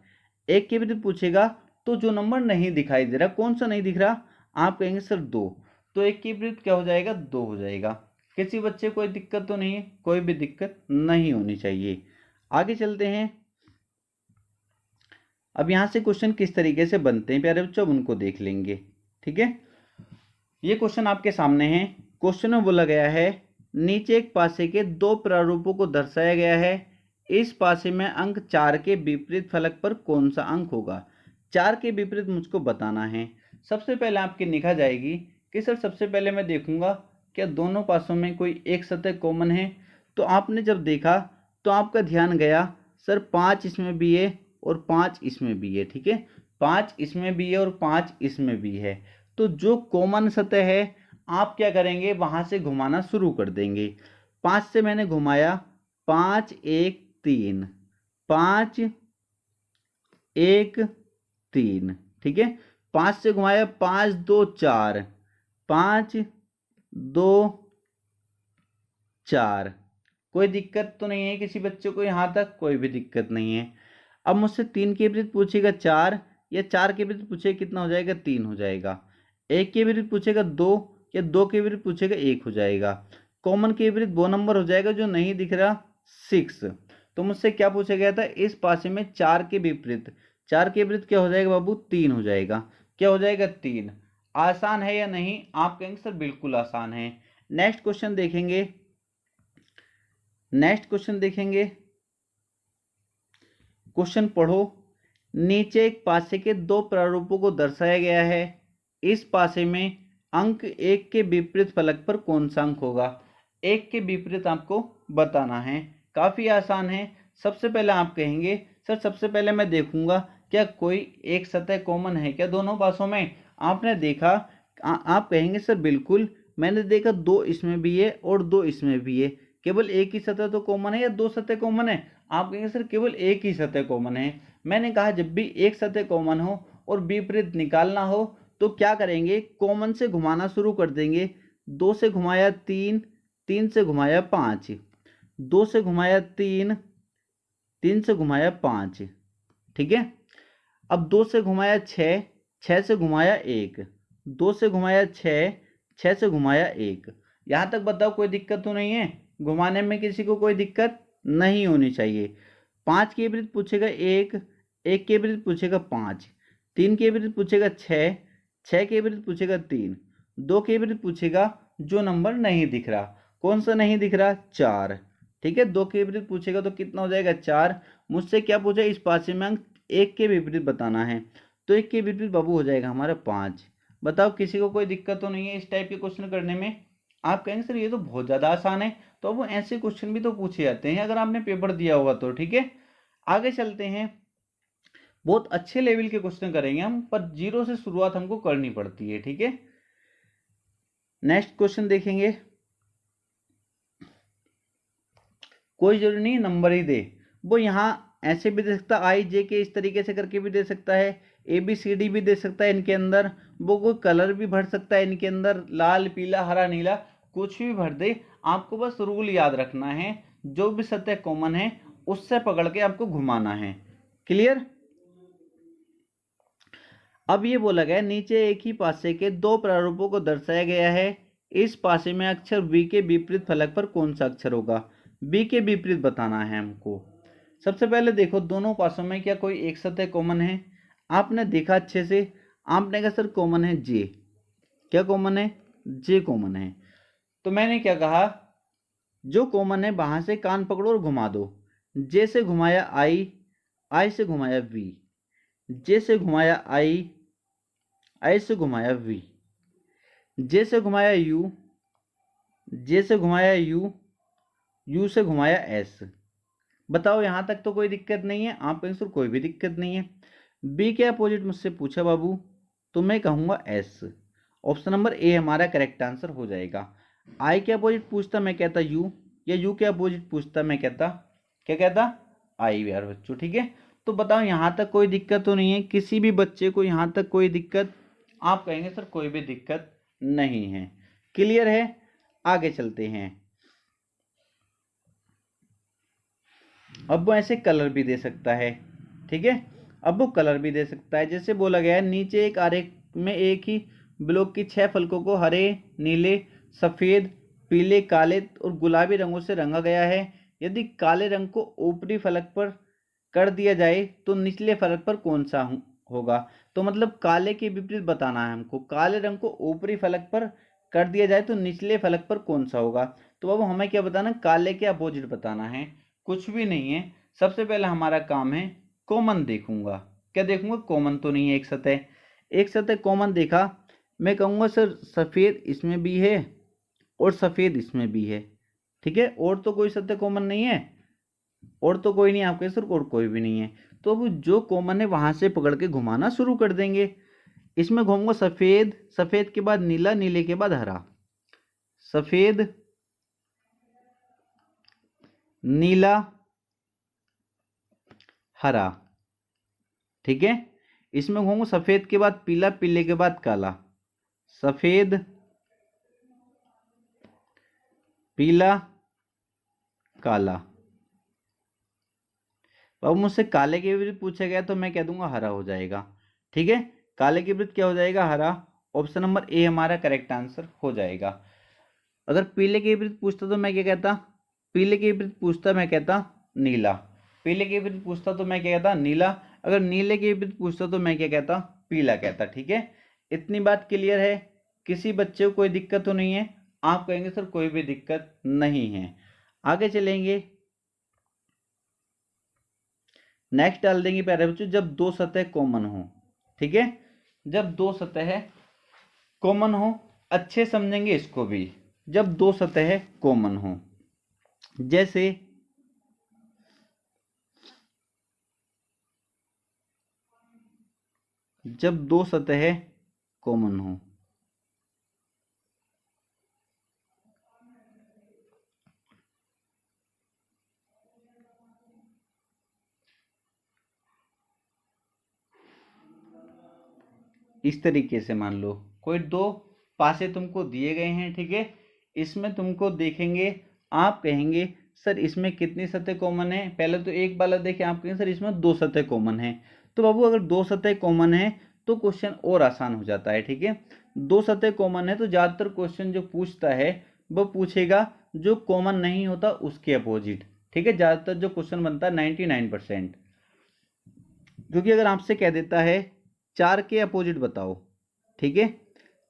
1 के विपरीत पूछेगा तो जो नंबर नहीं दिखाई दे रहा, कौन सा नहीं दिख रहा, आप कहेंगे सर 2। तो 1 के विपरीत क्या हो जाएगा, 2 हो जाएगा। किसी बच्चे को कोई दिक्कत तो नहीं है, कोई भी दिक्कत नहीं होनी चाहिए। आगे चलते हैं। अब यहां से क्वेश्चन किस तरीके से बनते हैं प्यारे बच्चों, उनको देख लेंगे, ठीक है। ये क्वेश्चन आपके सामने है। क्वेश्चन में बोला गया है नीचे एक पासे के दो प्रारूपों को दर्शाया गया है, इस पासे में अंक 4 के विपरीत फलक पर कौन सा अंक होगा। 4 के विपरीत मुझको बताना है। सबसे पहले आपकी निगाह जाएगी कि सर सबसे पहले मैं देखूंगा क्या दोनों पासों में कोई एक सतह कॉमन है। तो आपने जब देखा तो आपका ध्यान गया सर 5 इसमें भी है और 5 इसमें भी है, ठीक है, 5 इसमें भी है और 5 इसमें भी है। तो जो कॉमन सतह है आप क्या करेंगे, वहां से घुमाना शुरू कर देंगे। 5 से मैंने घुमाया, 5 1 3, 5 1 3, ठीक है। 5 से घुमाया, 5 2 4, 5 2 4। कोई दिक्कत तो नहीं है किसी बच्चे को यहाँ तक? कोई भी दिक्कत नहीं है। अब मुझसे 3 के विपरीत पूछेगा 4, या 4 के विपरीत पूछेगा कितना हो जाएगा, 3 हो जाएगा। 1 के विपरीत पूछेगा 2, या 2 के विपरीत पूछेगा 1 हो जाएगा। कॉमन के विपरीत वो नंबर हो जाएगा जो नहीं दिख रहा, 6। तो मुझसे क्या पूछा गया था, इस पासे में 4 के विपरीत, 4 के विपरीत क्या हो जाएगा बाबू, 3 हो जाएगा। क्या हो जाएगा, 3। आसान है या नहीं? आप कहेंगे सर बिल्कुल आसान है। नेक्स्ट क्वेश्चन देखेंगे, नेक्स्ट क्वेश्चन देखेंगे। क्वेश्चन पढ़ो। नीचे एक पासे के दो प्रारूपों को दर्शाया गया है। इस पासे में अंक 1 के विपरीत फलक पर कौन सा अंक होगा? 1 के विपरीत आपको बताना है। काफी आसान है। सबसे पहले आप कहेंगे सर सबसे पहले मैं देखूंगा क्या कोई एक सतह कॉमन है क्या दोनों पासों में। आपने देखा, आप कहेंगे सर बिल्कुल, मैंने देखा 2 इसमें भी है और 2 इसमें भी है, केवल एक ही सतह तो कॉमन है या 2 सतह कॉमन है? आप कहेंगे सर केवल एक ही सतह कॉमन है। मैंने कहा जब भी एक सतह कॉमन हो और विपरीत निकालना हो तो क्या करेंगे, कॉमन से घुमाना शुरू कर देंगे। 2 से घुमाया 3, 3 से घुमाया 5, 2 से घुमाया 3, 3 से घुमाया 5, ठीक है। अब 2 से घुमाया 6, 6 से घुमाया 1, 2 से घुमाया 6, 6 से घुमाया 1। यहाँ तक बताओ कोई दिक्कत तो नहीं है? घुमाने में किसी को कोई दिक्कत नहीं होनी चाहिए। 5 के विपरीत पूछेगा 1, 1 के विपरीत पूछेगा 5, 3 के विपरीत पूछेगा 6, 6 के विपरीत पूछेगा 3, 2 के विपरीत पूछेगा जो नंबर नहीं दिख रहा। कौन सा नहीं दिख रहा? 4, ठीक है। 2 के विपरीत पूछेगा तो कितना हो जाएगा? 4। मुझसे क्या पूछा, इस पासे में अंक 1 के विपरीत बताना है, तो 1 के विपरीत बाबू हो जाएगा हमारा 5। बताओ किसी को कोई दिक्कत तो नहीं है इस टाइप के क्वेश्चन करने में? आप कहेंगे सर ये तो बहुत ज़्यादा आसान है, तो अब ऐसे क्वेश्चन भी तो पूछे जाते हैं अगर आपने पेपर दिया होगा तो, ठीक है। आगे चलते हैं। बहुत अच्छे लेवल के क्वेश्चन करेंगे हम, पर जीरो से शुरुआत हमको करनी पड़ती है, ठीक है। नेक्स्ट क्वेश्चन देखेंगे। कोई जरूरी नहीं नंबर ही दे, वो यहाँ ऐसे भी दे सकता, आई जे के इस तरीके से करके भी दे सकता है, ए बी सी डी भी दे सकता है इनके अंदर, वो कोई कलर भी भर सकता है इनके अंदर, लाल पीला हरा नीला कुछ भी भर दे। आपको बस रूल याद रखना है, जो भी सतह कॉमन है उससे पकड़ के आपको घुमाना है। क्लियर? अब ये बोला गया नीचे एक ही पासे के दो प्रारूपों को दर्शाया गया है। इस पासे में अक्षर V के विपरीत फलक पर कौन सा अक्षर होगा? V के विपरीत बताना है हमको। सबसे पहले देखो दोनों पासों में क्या कोई एक सतह कॉमन है? आपने देखा अच्छे से, आपने कहा सर कॉमन है J। क्या कॉमन है? J कॉमन है। तो मैंने क्या कहा, जो कॉमन है वहां से कान पकड़ो और घुमा दो। J से घुमाया I, I से घुमाया V, J से घुमाया I, I से घुमाया V, J से घुमाया U, J से घुमाया U, U से घुमाया S। बताओ यहाँ तक तो कोई दिक्कत नहीं है? आप कहेंगे सर कोई भी दिक्कत नहीं है। B के अपोजिट मुझसे पूछा बाबू, तो मैं कहूँगा S। ऑप्शन नंबर ए हमारा करेक्ट आंसर हो जाएगा। I के अपोजिट पूछता मैं कहता U, या U के अपोजिट पूछता मैं कहता, क्या कहता? I यार बच्चों, ठीक है। तो बताओ यहाँ तक कोई दिक्कत तो नहीं है? किसी भी बच्चे को यहाँ तक कोई दिक्कत? आप कहेंगे सर कोई भी दिक्कत नहीं है। क्लियर है? आगे चलते हैं। अब वो ऐसे कलर भी दे सकता है, ठीक है। अब वो कलर भी दे सकता है, जैसे बोला गया है नीचे एक आरेख में एक ही ब्लॉक की 6 फलकों को हरे, नीले, सफेद, पीले, काले और गुलाबी रंगों से रंगा गया है। यदि काले रंग को ऊपरी फलक पर कर दिया जाए तो निचले फलक पर कौन सा होगा? तो मतलब काले के विपरीत बताना है हमको। काले रंग को ऊपरी फलक पर कर दिया जाए तो निचले फलक पर कौन सा होगा? तो अब हमें क्या बताना, काले के अपोजिट बताना है। कुछ भी नहीं है। सबसे पहले हमारा काम है कॉमन देखूंगा। क्या देखूंगा? कॉमन तो नहीं है एक सतह। एक सतह कॉमन देखा, मैं कहूँगा सर सफ़ेद इसमें भी है और सफ़ेद इसमें भी है, ठीक है। और तो कोई सतह कॉमन नहीं है? और तो कोई नहीं, आपके सर और कोई भी नहीं है। तो अब जो कॉमन है वहां से पकड़ के घुमाना शुरू कर देंगे। इसमें घूमूंगा सफेद, सफेद के बाद नीला, नीले के बाद हरा, सफेद नीला हरा। ठीक है, इसमें घूमूंगा सफेद के बाद पीला, पीले के बाद काला, सफेद पीला काला। अब मुझसे काले के विपरीत पूछा गया तो मैं कह दूंगा हरा हो जाएगा। ठीक है, काले के विपरीत क्या हो जाएगा, हरा। ऑप्शन नंबर ए हमारा करेक्ट आंसर हो जाएगा। अगर पीले के विपरीत पूछता तो मैं क्या कहता, पीले के विपरीत पूछता मैं कहता नीला, पीले के विपरीत पूछता तो मैं क्या कहता नीला, अगर नीले के विपरीत पूछता तो मैं क्या कहता, पीला कहता। ठीक है, इतनी बात क्लियर है, किसी बच्चे को कोई दिक्कत तो नहीं है। आप कहेंगे सर कोई भी दिक्कत नहीं है। आगे चलेंगे, नेक्स्ट डाल देंगे प्यारे बच्चों, जब दो सतह कॉमन हो। ठीक है, जब दो सतह कॉमन हो, अच्छे समझेंगे इसको भी। जब दो सतह कॉमन हो, जैसे जब दो सतह कॉमन हो, इस तरीके से मान लो कोई दो पासे तुमको दिए गए हैं। ठीक है, इसमें तुमको देखेंगे, आप कहेंगे सर इसमें कितनी सतह कॉमन है। पहले तो एक वाला देखें, आप कहेंगे सर इसमें दो सतह कॉमन है। तो बाबू अगर दो सतह कॉमन है तो क्वेश्चन और आसान हो जाता है। ठीक है, दो सतह कॉमन है तो ज़्यादातर क्वेश्चन जो पूछता है वो पूछेगा जो कॉमन नहीं होता उसके अपोजिट। ठीक है, ज़्यादातर जो क्वेश्चन बनता है 99%। क्योंकि अगर आपसे कह देता है चार के अपोजिट बताओ, ठीक है,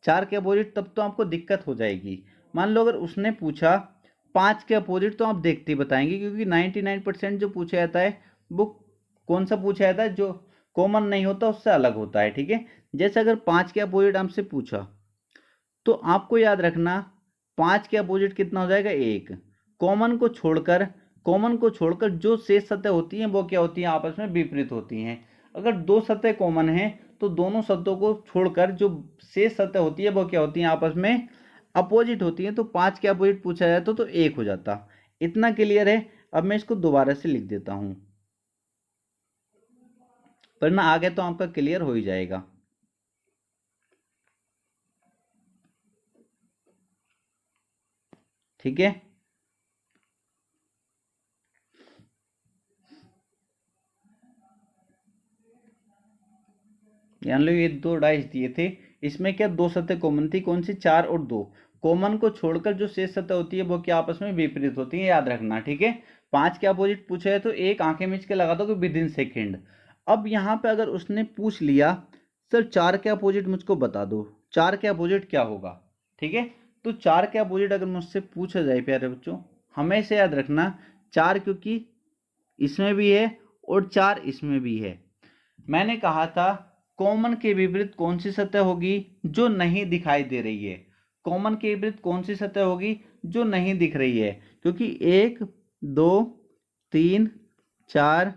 चार के अपोजिट, तब तो आपको दिक्कत हो जाएगी। मान लो अगर उसने पूछा पाँच के अपोजिट तो आप देखते ही बताएंगे, क्योंकि 99% जो पूछा जाता है वो कौन सा पूछा जाता है, जो कॉमन नहीं होता उससे अलग होता है। ठीक है, जैसे अगर पाँच के अपोजिट आपसे पूछा तो आपको याद रखना पाँच के अपोजिट कितना हो जाएगा, एक। कॉमन को छोड़कर, कॉमन को छोड़कर जो शेष सतह होती हैं वो क्या होती हैं, आपस में विपरीत होती हैं। अगर दो सतह कॉमन है तो दोनों सतहों को छोड़कर जो शेष सतह होती है वो क्या होती हैं, आपस में अपोजिट होती हैं। तो पाँच के अपोजिट पूछा जाए तो एक हो जाता। इतना क्लियर है। अब मैं इसको दोबारा से लिख देता हूं, वरना आगे तो आपका क्लियर हो ही जाएगा। ठीक है, ध्यान लो, ये दो डाइस दिए थे, इसमें क्या दो सतह कॉमन थी, कौन सी, चार और दो। कॉमन को छोड़कर जो शेष सतह होती है वो क्या आपस में विपरीत होती है, याद रखना। ठीक है, पांच के अपोजिट पूछा है तो एक आंखें मिच के लगा दो कि विद इन सेकेंड। अब यहाँ पे अगर उसने पूछ लिया सर चार के अपोजिट मुझको बता दो, चार के अपोजिट क्या होगा। ठीक है, तो चार के अपोजिट अगर मुझसे पूछा जाए प्यारे बच्चों, हमेशा याद रखना चार क्योंकि इसमें भी है और चार इसमें भी है। मैंने कहा था कॉमन के विपरीत कौन सी सतह होगी, जो नहीं दिखाई दे रही है। कॉमन के विपरीत कौन सी सतह होगी, जो नहीं दिख रही है। क्योंकि एक, दो, तीन, चार,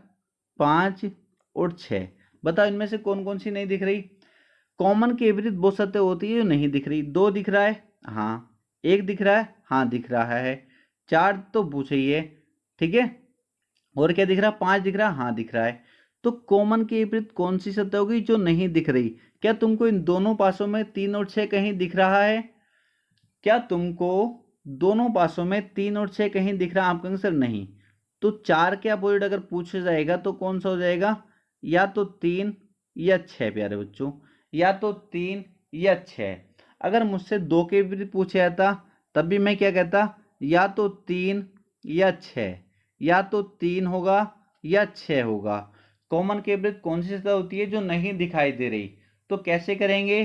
पाँच और छः, बताओ इनमें से कौन कौन सी नहीं दिख रही। कॉमन के विपरीत वो सतह होती है जो नहीं दिख रही। दो दिख रहा है, हाँ। एक दिख रहा है, हाँ दिख रहा है। चार तो पूछे ही है, ठीक है। और क्या दिख रहा है, पांच दिख रहा है, हाँ दिख रहा है। तो कॉमन के विपरीत कौन सी सतह होगी जो नहीं दिख रही। क्या तुमको इन दोनों पासों में तीन और छह कहीं दिख रहा है, क्या तुमको दोनों पासों में तीन और छह कहीं दिख रहा है, आप कहेंगे सर नहीं। तो चार के अपोजिट अगर पूछा जाएगा तो कौन सा हो जाएगा, या तो तीन या छह प्यारे बच्चों, या तो तीन या छह। अगर मुझसे दो के विपरीत पूछा जाता तब भी मैं क्या कहता, या तो तीन या छह, या तो तीन होगा या छह होगा। कॉमन के विपरीत कौन सी सतह होती है जो नहीं दिखाई दे रही। तो कैसे करेंगे,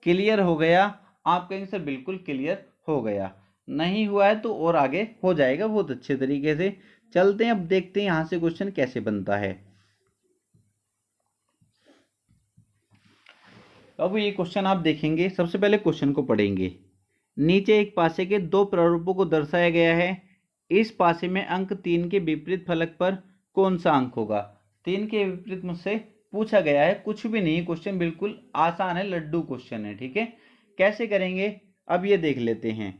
क्लियर हो गया, आप कहेंगे सर बिल्कुल क्लियर हो गया। नहीं हुआ है तो और आगे हो जाएगा बहुत अच्छे तरीके से। चलते हैं, अब देखते हैं यहां से क्वेश्चन कैसे बनता है। अब ये क्वेश्चन आप देखेंगे, सबसे पहले क्वेश्चन को पढ़ेंगे। नीचे एक पासे के दो प्रारूपों को दर्शाया गया है। इस पासे में अंक 3 के विपरीत फलक पर कौन सा अंक होगा। 3 के विपरीत मुझसे पूछा गया है, कुछ भी नहीं, क्वेश्चन बिल्कुल आसान है, लड्डू क्वेश्चन है। ठीक है, कैसे करेंगे अब ये देख लेते हैं।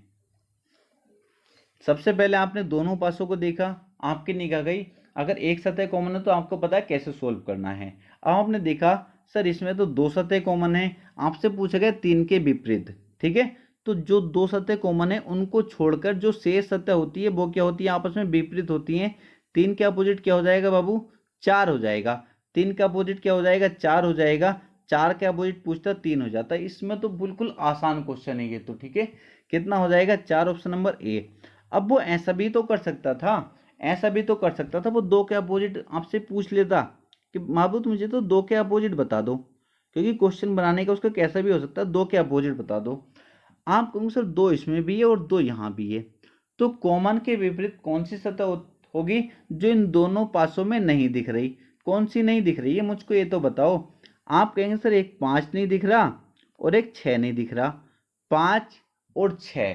सबसे पहले आपने दोनों पासों को देखा, आपकी निगाह गई, अगर एक सतह कॉमन है तो आपको पता है कैसे सोल्व करना है। अब आपने देखा सर इसमें तो दो सतह कॉमन है, आपसे पूछा गया 3 के विपरीत। ठीक है, तो जो दो सतह कॉमन है उनको छोड़कर जो शेष सतह होती है वो क्या होती है, आपस में विपरीत होती है। 3 के अपोजिट क्या हो जाएगा बाबू, 4 हो जाएगा। 3 का अपोजिट क्या हो जाएगा, 4 हो जाएगा। 4 के अपोजिट पूछता 3 हो जाता है। इसमें तो बिल्कुल आसान क्वेश्चन है ये तो। ठीक है, कितना हो जाएगा, 4, ऑप्शन नंबर ए। अब वो ऐसा भी तो कर सकता था, ऐसा भी तो कर सकता था, वो दो के अपोजिट आपसे पूछ लेता कि महबूब मुझे तो दो के अपोजिट बता दो, क्योंकि क्वेश्चन बनाने का उसका कैसा भी हो सकता है, दो के अपोजिट बता दो। आप कहोगे सर दो इसमें भी है और दो यहाँ भी है, तो कॉमन के विपरीत कौन सी सतह होगी जो इन दोनों पासों में नहीं दिख रही। कौन सी नहीं दिख रही है मुझको ये तो बताओ। आप कहेंगे सर एक 5 नहीं दिख रहा और एक 6 नहीं दिख रहा। 5 और 6,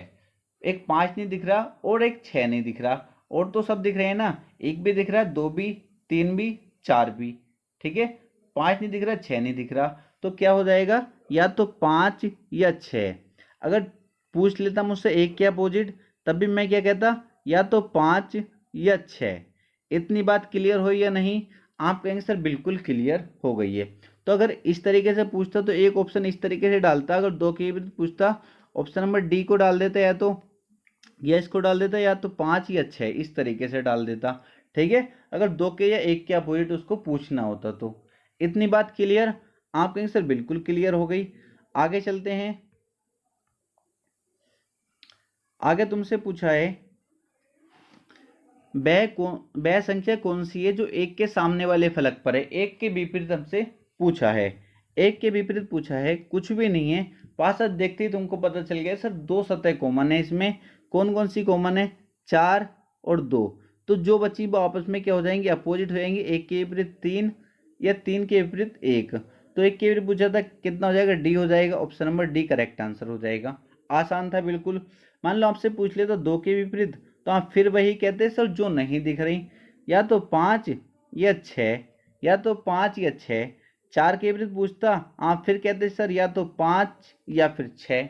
एक 5 नहीं दिख रहा और एक 6 नहीं दिख रहा, और तो सब दिख रहे हैं ना, एक भी दिख रहा है, 2 भी, 3 भी, 4 भी। ठीक है, 5 नहीं दिख रहा, 6 नहीं दिख रहा, तो क्या हो जाएगा, या तो 5 या 6। अगर पूछ लेता मुझसे एक के अपोजिट, तब भी मैं क्या कहता, या तो 5 या 6। इतनी बात क्लियर हुई या नहीं। आप कहेंगे सर बिल्कुल क्लियर हो गई है। तो अगर इस तरीके से पूछता तो एक ऑप्शन इस तरीके से डालता, अगर दो के विपरीत पूछता ऑप्शन नंबर डी को डाल देता, या तो या इसको डाल देता, या तो 5 या 6, इस तरीके से डाल देता। ठीक है, अगर दो के या एक के अपोजिट उसको पूछना होता तो। इतनी बात क्लियर। आप कहेंगे सर बिल्कुल क्लियर हो गई। आगे चलते हैं। आगे तुमसे पूछा है वह संख्या कौन सी है जो एक के सामने वाले फलक पर है। एक के विपरीत हमसे पूछा है, एक के विपरीत पूछा है, कुछ भी नहीं है। पास देखते ही तुमको पता चल गया सर दो सतह कॉमन है। इसमें कौन कौन सी कॉमन है, 4 और 2। तो जो बची वो आपस में क्या हो जाएंगी, अपोजिट हो जाएंगी। एक के विपरीत 3 या 3 के विपरीत 1। तो एक के विपरीत पूछा था, कितना हो जाएगा, डी हो जाएगा। Option number D correct answer हो जाएगा। आसान था बिल्कुल। मान लो आपसे पूछ ले तो दो के विपरीत, तो आप फिर वही कहते सर जो नहीं दिख रही, या तो 5 या 6, या तो 5 या 6। 4 के विपरीत पूछता, आप फिर कहते सर या तो 5 या फिर 6।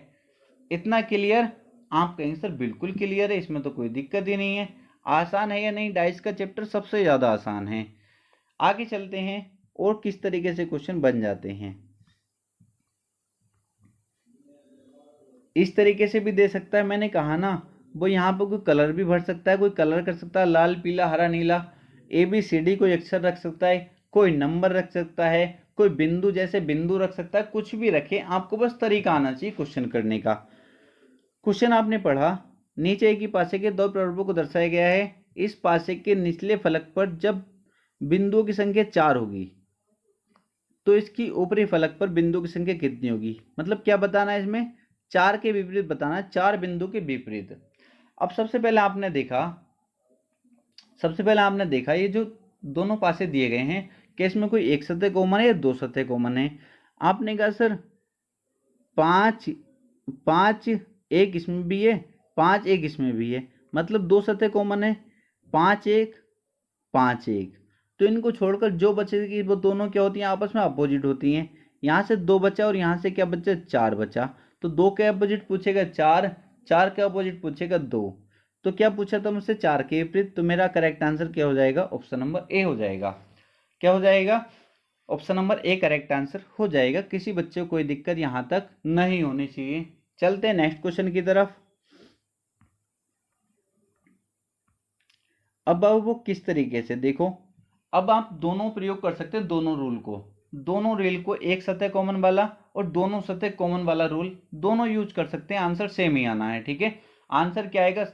इतना क्लियर। आप कहेंगे सर बिल्कुल क्लियर है, इसमें तो कोई दिक्कत ही नहीं है। आसान है या नहीं, डाइस का चैप्टर सबसे ज़्यादा आसान है। आगे चलते हैं और किस तरीके से क्वेश्चन बन जाते हैं। इस तरीके से भी दे सकता है, मैंने कहा ना, वो यहाँ पर कोई कलर भी भर सकता है, कोई कलर कर सकता है, लाल पीला हरा नीला, ABCD कोई अक्षर रख सकता है, कोई नंबर रख सकता है, कोई बिंदु जैसे बिंदु रख सकता है, कुछ भी रखे, आपको बस तरीका आना चाहिए क्वेश्चन करने का। क्वेश्चन आपने पढ़ा, नीचे एक ही पासे के दो प्ररूपों को दर्शाया गया है। इस पासे के निचले फलक पर जब बिंदुओं की संख्या 4 होगी तो इसकी ऊपरी फलक पर बिंदु की संख्या कितनी होगी। मतलब क्या बताना है इसमें, 4 के विपरीत बताना है, 4 बिंदु के विपरीत। अब सबसे पहले आपने देखा ये जो दोनों पासे दिए गए हैं, कि इसमें कोई एक सतह कॉमन है या दो सतह कॉमन है। आपने कहा सर 5 5 एक इसमें भी है, 5 एक इसमें भी है, मतलब दो सतह कॉमन है, 5 1 5 1। तो इनको छोड़कर जो बचेगी वो दोनों क्या होती हैं, आपस में अपोजिट होती हैं। यहाँ से 2 बचा और यहाँ से क्या बचा, 4 बचा। तो 2 के अपोजिट पूछेगा 4, 4 के अपोजिट पूछेगा 2। तो क्या पूछा था मुझसे, 4 के विपरीत। तो मेरा करेक्ट आंसर क्या हो जाएगा, ऑप्शन नंबर ए हो जाएगा। क्या हो जाएगा, option number A correct answer हो जाएगा। किसी बच्चे को कोई दिक्कत यहाँ तक नहीं होनी चाहिए। चलते हैं नेक्स्ट क्वेश्चन की तरफ। अब वो किस तरीके से देखो, अब आप दोनों प्रयोग कर सकते हैं, दोनों रूल को, एक सतह कॉमन वाला और दोनों सतह कॉमन वाला रूल दोनों यूज कर सकते हैं। आंसर सेम ही आना है। ठीक है, आंसर क्या आएगा,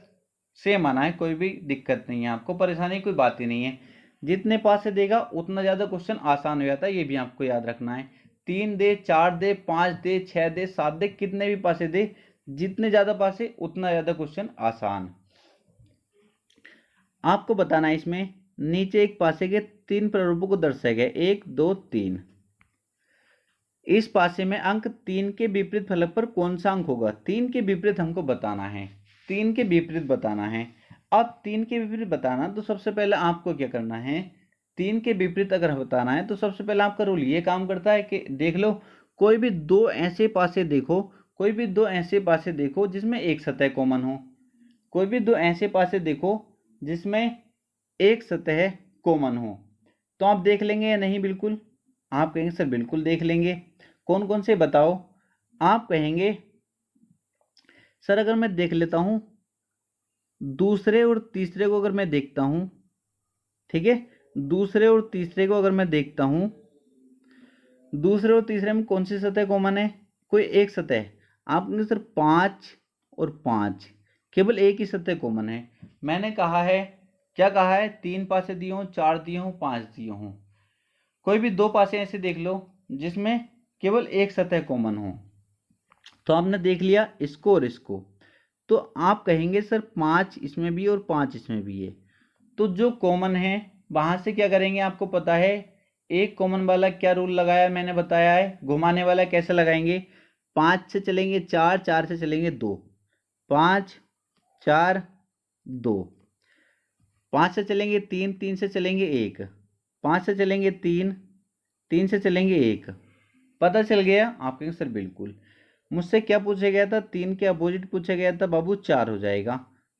सेम आना है, कोई भी दिक्कत नहीं है, आपको परेशानी कोई बात ही नहीं है। जितने पास से देगा उतना ज़्यादा क्वेश्चन आसान हो जाता है, ये भी आपको याद रखना है। 3 दे, 4 दे, 5 दे, 6 दे, 7 दे, कितने भी पासे दे, जितने ज़्यादा पासे उतना ज़्यादा क्वेश्चन आसान। आपको बताना है इसमें, नीचे एक पासे के 3 प्रारूपों को दर्शाया गया, 1 2 3। इस पासे में अंक 3 के विपरीत फलक पर कौन सा अंक होगा। 3 के विपरीत हमको बताना है, 3 के विपरीत बताना है। अब 3 के विपरीत बताना, तो सबसे पहले आपको क्या करना है, 3 के विपरीत अगर बताना है तो सबसे पहले आपका रूल ये काम करता है कि देख लो कोई भी दो ऐसे पासे देखो, कोई भी दो ऐसे पासे देखो जिसमें एक सतह कॉमन हो, कोई भी दो ऐसे पासे देखो जिसमें एक सतह कॉमन हो। तो आप देख लेंगे या नहीं? बिल्कुल आप कहेंगे सर बिल्कुल देख लेंगे। कौन कौन से बताओ? आप कहेंगे सर अगर मैं देख लेता हूं, दूसरे और तीसरे को अगर मैं देखता हूं, ठीक है, दूसरे और तीसरे को अगर मैं देखता हूं, दूसरे और तीसरे में कौन सी सतह कॉमन है? कोई एक सतह। आप कहेंगे सर 5 और 5, केवल एक ही सतह कॉमन है। मैंने कहा है, क्या कहा है? 3 पासे दिए हों, 4 दिए हों, 5 दिए हों, कोई भी दो पासे ऐसे देख लो जिसमें केवल एक सतह कॉमन हो। तो आपने देख लिया इसको और इसको, तो आप कहेंगे सर 5 इसमें भी और 5 इसमें भी है, तो जो कॉमन है वहां से क्या करेंगे? आपको पता है एक कॉमन वाला क्या रूल लगाया मैंने बताया है, घुमाने वाला कैसे लगाएंगे? 5 से चलेंगे 4, 4 से चलेंगे 2, 5 4 2, 5 से चलेंगे 3, 3 से चलेंगे 1, 5 से चलेंगे 3, 3 से चलेंगे 1। पता चल गया? आप कहेंगे सर बिल्कुल। मुझसे क्या पूछा गया था? 3 के अपोजिट पूछा गया था बाबू, 4 हो जाएगा।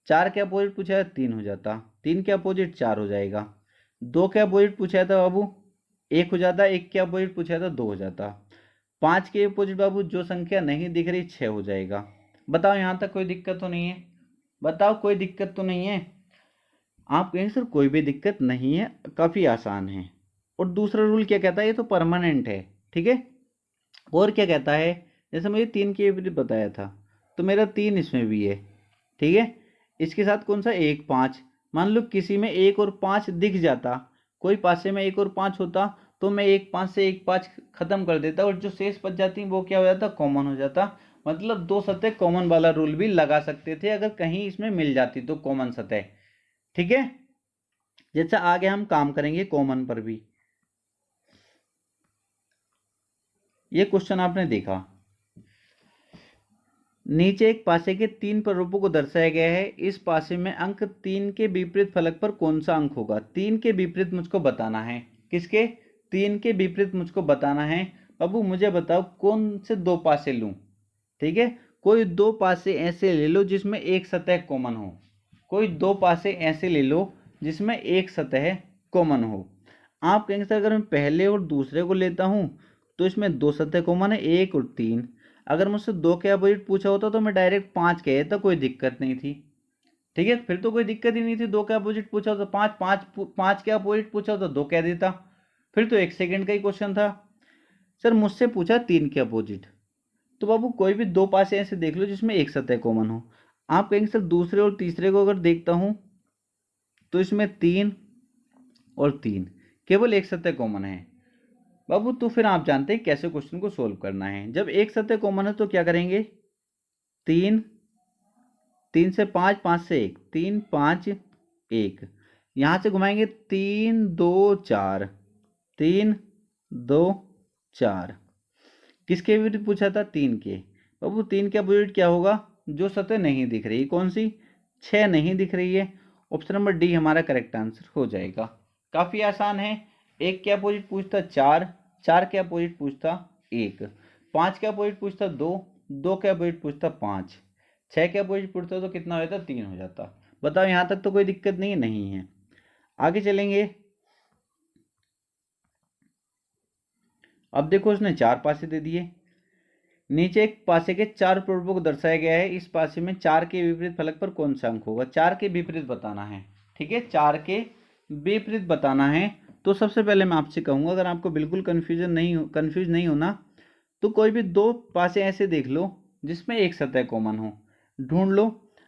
4 के अपोजिट पूछा है 3 हो जाता, 3 के अपोजिट 4 हो जाएगा। 2 के अपोजिट पूछा था बाबू 1 हो जाता, 1 के अपोजिट पूछा था 2 हो जाता। 5 के अपोजिट बाबू जो संख्या नहीं दिख रही 6 हो जाएगा। बताओ यहाँ तक कोई दिक्कत तो नहीं है? बताओ कोई दिक्कत तो नहीं है? आप कहेंगे सर कोई भी दिक्कत नहीं है, काफ़ी आसान है। और दूसरा रूल क्या कहता है? ये तो परमानेंट है, ठीक है। और क्या कहता है? जैसे मुझे 3 के विपरीत बताया था, तो मेरा 3 इसमें भी है, ठीक है। इसके साथ कौन सा? 1 5। मान लो किसी में 1 और 5 दिख जाता, कोई पासे में 1 और 5 होता, तो मैं 1 5 से 1 5 खत्म कर देता और जो शेष बच जाती वो क्या हो जाता? कॉमन हो जाता। मतलब दो सतह कॉमन वाला रूल भी लगा सकते थे अगर कहीं इसमें मिल जाती तो कॉमन सतह, ठीक है। जैसा आगे हम काम करेंगे कॉमन पर भी। ये क्वेश्चन आपने देखा, नीचे एक पासे के 3 प्रारूपों को दर्शाया गया है, इस पासे में अंक 3 के विपरीत फलक पर कौन सा अंक होगा? 3 के विपरीत मुझको बताना है। किसके? 3 के विपरीत मुझको बताना है। बाबू मुझे बताओ कौन से दो पासे लूं, ठीक है। कोई दो पासे ऐसे ले लो जिसमें एक सतह कॉमन हो, कोई दो पासे ऐसे ले लो जिसमें एक सतह कॉमन हो। आप कहेंगे सर अगर मैं पहले और दूसरे को लेता हूं तो इसमें दो सतह कॉमन है, 1 और 3। अगर मुझसे 2 के अपोजिट पूछा होता तो मैं डायरेक्ट 5 कह देता, कोई दिक्कत नहीं थी, ठीक है। फिर तो कोई दिक्कत ही नहीं थी, 2 के अपोजिट पूछा तो 5, 5 के अपोजिट पूछा तो 2 कह देता, फिर तो 1 सेकंड का ही क्वेश्चन था। सर मुझसे पूछा 3 के अपोजिट, तो बाबू कोई भी दो पासे ऐसे देख लो जिसमें एक सतह कॉमन हो। आप कहेंगे सर दूसरे और तीसरे को अगर देखता हूं तो इसमें 3 और 3 केवल एक सतह कॉमन है। बाबू तो फिर आप जानते हैं कैसे क्वेश्चन को सोल्व करना है। जब एक सतह कॉमन है तो क्या करेंगे? 3, 3 से 5, 5 से 1, 3 5 1, यहां से घुमाएंगे 3 2 4, 3 2 4। किसके विपरीत पूछा था? 3 के। बाबू 3 के अपोजिट क्या होगा? जो सतह नहीं दिख रही, कौन सी? 6 नहीं दिख रही है। ऑप्शन नंबर डी हमारा करेक्ट आंसर हो जाएगा। काफी आसान है। 1 के अपोजिट पूछता 4, 4 के अपोजिट पूछता 1, 5 के अपोजिट पूछता 2, 2 के अपोजिट पूछता 5, 6 के अपोजिट पूछता तो कितना हो जाता? 3 हो जाता। बताओ यहां तक तो कोई दिक्कत नहीं है। आगे चलेंगे। अब देखो उसने 4 पासे दे दिए, नीचे एक पासे के 4 प्रारूपों को दर्शाया गया है, इस पासे में 4 के विपरीत फलक पर कौन सा अंक होगा? 4 के विपरीत बताना है, ठीक है। 4 के विपरीत बताना है। तो सबसे पहले मैं आपसे कहूंगा अगर आपको बिल्कुल कंफ्यूज नहीं होना तो कोई भी दो पासे ऐसे देख लो जिसमें एक सतह कॉमन हो, ढूंढ लो।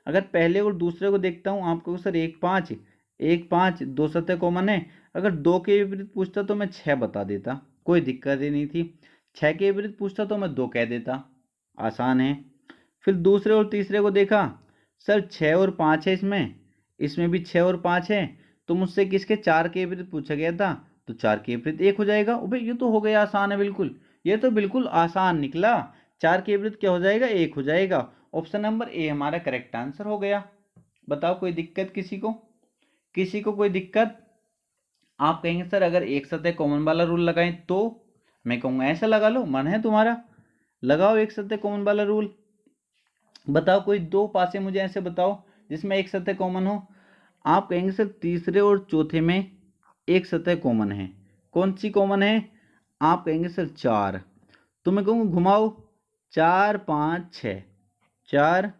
अगर पहले और दूसरे को देखता हूँ, आपको सर 1 5 1 5 दो सतह कॉमन है। अगर 2 के विपरीत पूछता तो मैं 6 बता देता, कोई दिक्कत ही नहीं थी। 6 के विपरीत पूछता तो मैं 2 कह देता, आसान है। फिर दूसरे और तीसरे को देखा, सर 6 और 5 है इसमें, इसमें भी 6 और 5 है, तो मुझसे किसके 4 के विपरीत पूछा गया था, तो 4 के विपरीत 1 हो जाएगा। भाई ये तो हो गया आसान है बिल्कुल, ये तो बिल्कुल आसान निकला। 4 के विपरीत क्या हो जाएगा? 1 हो जाएगा। ऑप्शन नंबर ए हमारा करेक्ट आंसर हो गया। बताओ कोई दिक्कत किसी को? किसी को कोई दिक्कत? आप कहेंगे सर अगर एक सतह कॉमन वाला रूल लगाएं तो, मैं कहूँगा ऐसा लगा लो, मन है तुम्हारा, लगाओ एक सतह कॉमन वाला रूल। बताओ कोई दो पासे मुझे ऐसे बताओ जिसमें एक सतह कॉमन हो। आप कहेंगे सर तीसरे और चौथे में एक सतह कॉमन है, कौन सी कॉमन है? आप कहेंगे सर 4, तो मैं कहूँगा घुमाओ 4 5 6, 4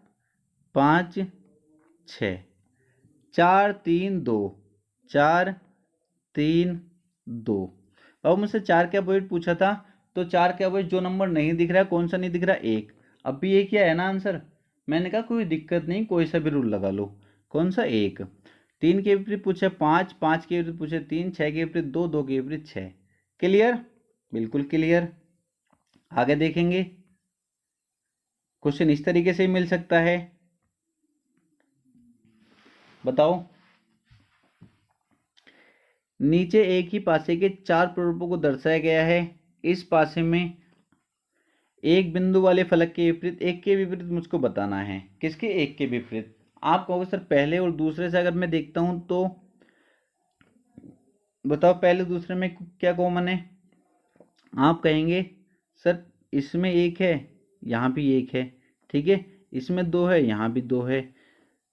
5 6, 4 3 2, 4 3 2। अब मुझसे 4 के अपोजिट पूछा था, तो 4 के अपोजिट जो नंबर नहीं दिख रहा है, कौन सा नहीं दिख रहा? 1। अब भी एक ही है ना आंसर। मैंने कहा कोई दिक्कत नहीं, कोई सा भी रूल लगा लो। कौन सा? 1। 3 के विपरीत पूछे 5, 5 के विपरीत पूछे 3, 6 के विपरीत 2, 2 के विपरीत 6। क्लियर? बिल्कुल क्लियर। आगे देखेंगे, क्वेश्चन इस तरीके से मिल सकता है। बताओ, नीचे एक ही पासे के 4 प्ररूपों को दर्शाया गया है। इस पासे में एक बिंदु वाले फलक के विपरीत, एक के विपरीत मुझको बताना है। किसके? एक के विपरीत। आप कहोगे सर पहले और दूसरे से अगर मैं देखता हूं तो बताओ पहले दूसरे में क्या कॉमन है? आप कहेंगे सर इसमें एक है, यहाँ भी एक है, ठीक है, इसमें 2 है, यहाँ भी 2 है।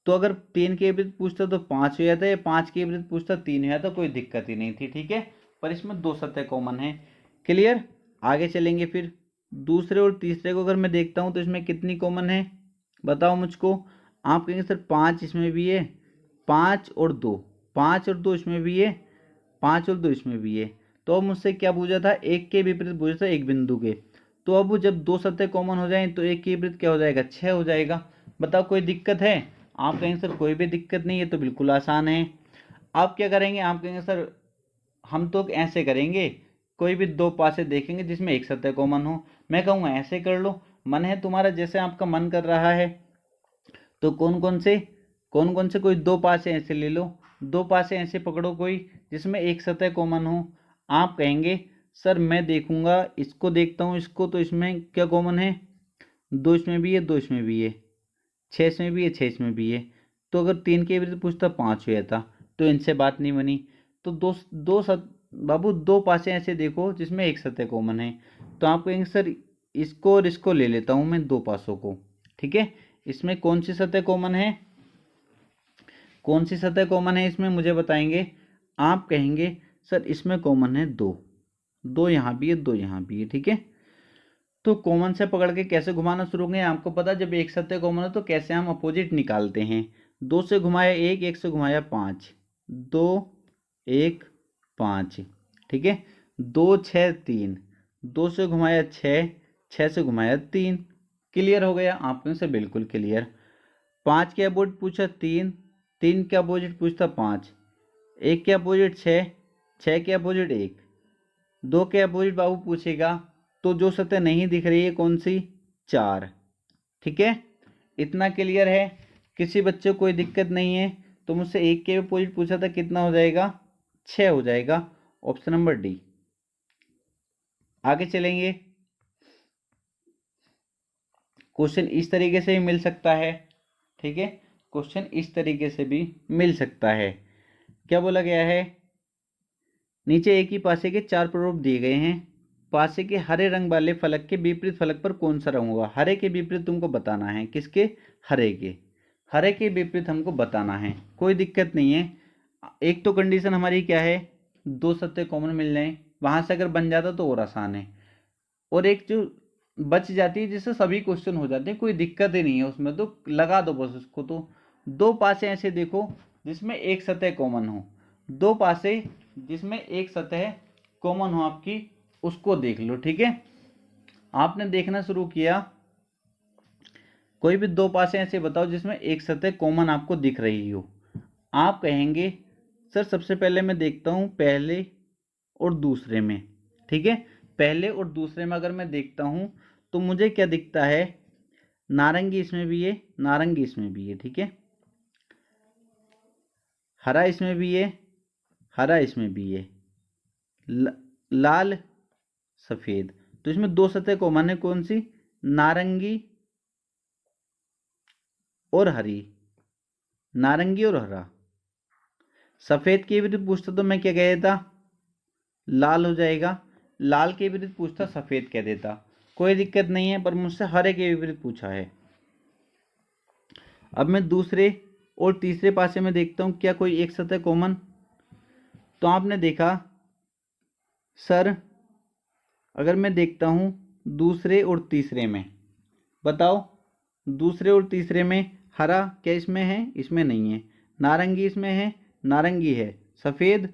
तो अगर 3 के विपरीत पूछता तो 5 हो जाता है, 5 के विपरीत पूछता 3 हो जाता, कोई दिक्कत ही नहीं थी, ठीक है। पर इसमें 2 सतह कॉमन है। क्लियर? आगे चलेंगे फिर। दूसरे और तीसरे को अगर मैं देखता हूँ तो इसमें कितनी कॉमन है बताओ मुझको। आप कहेंगे सर 5 इसमें भी है, 5 और 2, 5 और 2 इसमें भी है, 5 और 2 इसमें भी है। तो अब मुझसे क्या पूछा था? एक के विपरीत पूछा था एक बिंदु के। तो अब जब 2 सतह कॉमन हो जाए तो एक के विपरीत क्या हो जाएगा? 6 हो जाएगा। बताओ कोई दिक्कत है? आप कहेंगे सर कोई भी दिक्कत नहीं है, तो बिल्कुल आसान है। आप क्या करेंगे? आप कहेंगे सर हम तो ऐसे करेंगे, कोई भी दो पासे देखेंगे जिसमें एक सतह कॉमन हो। मैं कहूँगा ऐसे कर लो, मन है तुम्हारा, जैसे आपका मन कर रहा है। तो कौन कौन से कोई दो पासे ऐसे ले लो, दो पासे ऐसे पकड़ो कोई जिसमें एक सतह कॉमन हो। आप कहेंगे सर मैं देखूंगा, इसको देखता हूँ, इसको, तो इसमें क्या कॉमन है? 2 इसमें भी है, 2 इसमें भी है, 6 इसमें भी है, 6 इसमें भी है। तो अगर 3 के विपरीत पूछता 5 हो जाता, तो इनसे बात नहीं बनी। तो बाबू दो पासे ऐसे देखो जिसमें एक सतह कॉमन है। तो आप कहेंगे सर इसको और इसको ले लेता हूं मैं, दो पासों को, ठीक है। इसमें कौन सी सतह कॉमन है? कौन सी सतह कॉमन है इसमें मुझे बताएंगे। आप कहेंगे सर इसमें कॉमन है 2, 2 यहाँ भी है, 2 यहाँ भी है, ठीक है। तो कॉमन से पकड़ के कैसे घुमाना शुरू होंगे? आपको पता जब एक सतह कॉमन हो तो कैसे हम अपोजिट निकालते हैं। 2 से घुमाया 1, 1 से घुमाया 5, 2 1 5, ठीक है। 2 6 3, 2 से घुमाया 6, 6 से घुमाया 3। क्लियर हो गया? आपने से बिल्कुल क्लियर। 5 के अपोजिट पूछा 3, 3 के अपोजिट पूछता 5, 1 के अपोजिट 6, 6 के अपोजिट 1, 2 के अपोजिट बाबू पूछेगा तो जो सतह नहीं दिख रही है कौन सी? 4, ठीक है। इतना क्लियर है? किसी बच्चे को कोई दिक्कत नहीं है? तो मुझसे 1 के अपोजिट पूछा था, कितना हो जाएगा? 6 हो जाएगा। Option number D. आगे चलेंगे, क्वेश्चन इस तरीके से भी मिल सकता है, ठीक है। क्वेश्चन इस तरीके से भी मिल सकता है। क्या बोला गया है? नीचे एक ही पासे के 4 प्ररूप दिए गए हैं। पासे के हरे रंग वाले फलक के विपरीत फलक पर कौन सा रंग होगा? हरे के विपरीत तुमको बताना है। किसके? हरे के। हरे के विपरीत हमको बताना है। कोई दिक्कत नहीं है। एक तो कंडीशन हमारी क्या है? 2 सतह कॉमन मिल जाए, वहां से अगर बन जाता तो और आसान है। और एक जो बच जाती है जिससे सभी क्वेश्चन हो जाते हैं, कोई दिक्कत ही नहीं है उसमें, तो लगा दो बस उसको। तो दो पासे ऐसे देखो जिसमें एक सतह कॉमन हो, दो पासे जिसमें एक सतह कॉमन हो आपकी, उसको देख लो, ठीक है। आपने देखना शुरू किया, कोई भी दो पासे ऐसे बताओ जिसमें एक सतह कॉमन आपको दिख रही हो। आप कहेंगे सर सबसे पहले मैं देखता हूं पहले और दूसरे में, ठीक है। पहले और दूसरे में अगर मैं देखता हूं तो मुझे क्या दिखता है? नारंगी इसमें भी है, नारंगी इसमें भी है, ठीक है। हरा इसमें भी है, हरा इसमें भी है, लाल सफेद। तो इसमें दो सतह कॉमन है, कौन सी? नारंगी और हरी। नारंगी और हरा। सफेद के विरुद्ध पूछता तो मैं क्या कह देता, लाल हो जाएगा। लाल के विरुद्ध पूछता सफेद कह देता, कोई दिक्कत नहीं है, पर मुझसे हरे के विपरीत पूछा है। अब मैं दूसरे और तीसरे पासे में देखता हूं क्या कोई एक सतह कॉमन। तो आपने देखा सर, अगर मैं देखता हूं दूसरे और तीसरे में, बताओ दूसरे और तीसरे में हरा क्या इसमें है, इसमें नहीं है। नारंगी इसमें है, नारंगी है। सफेद,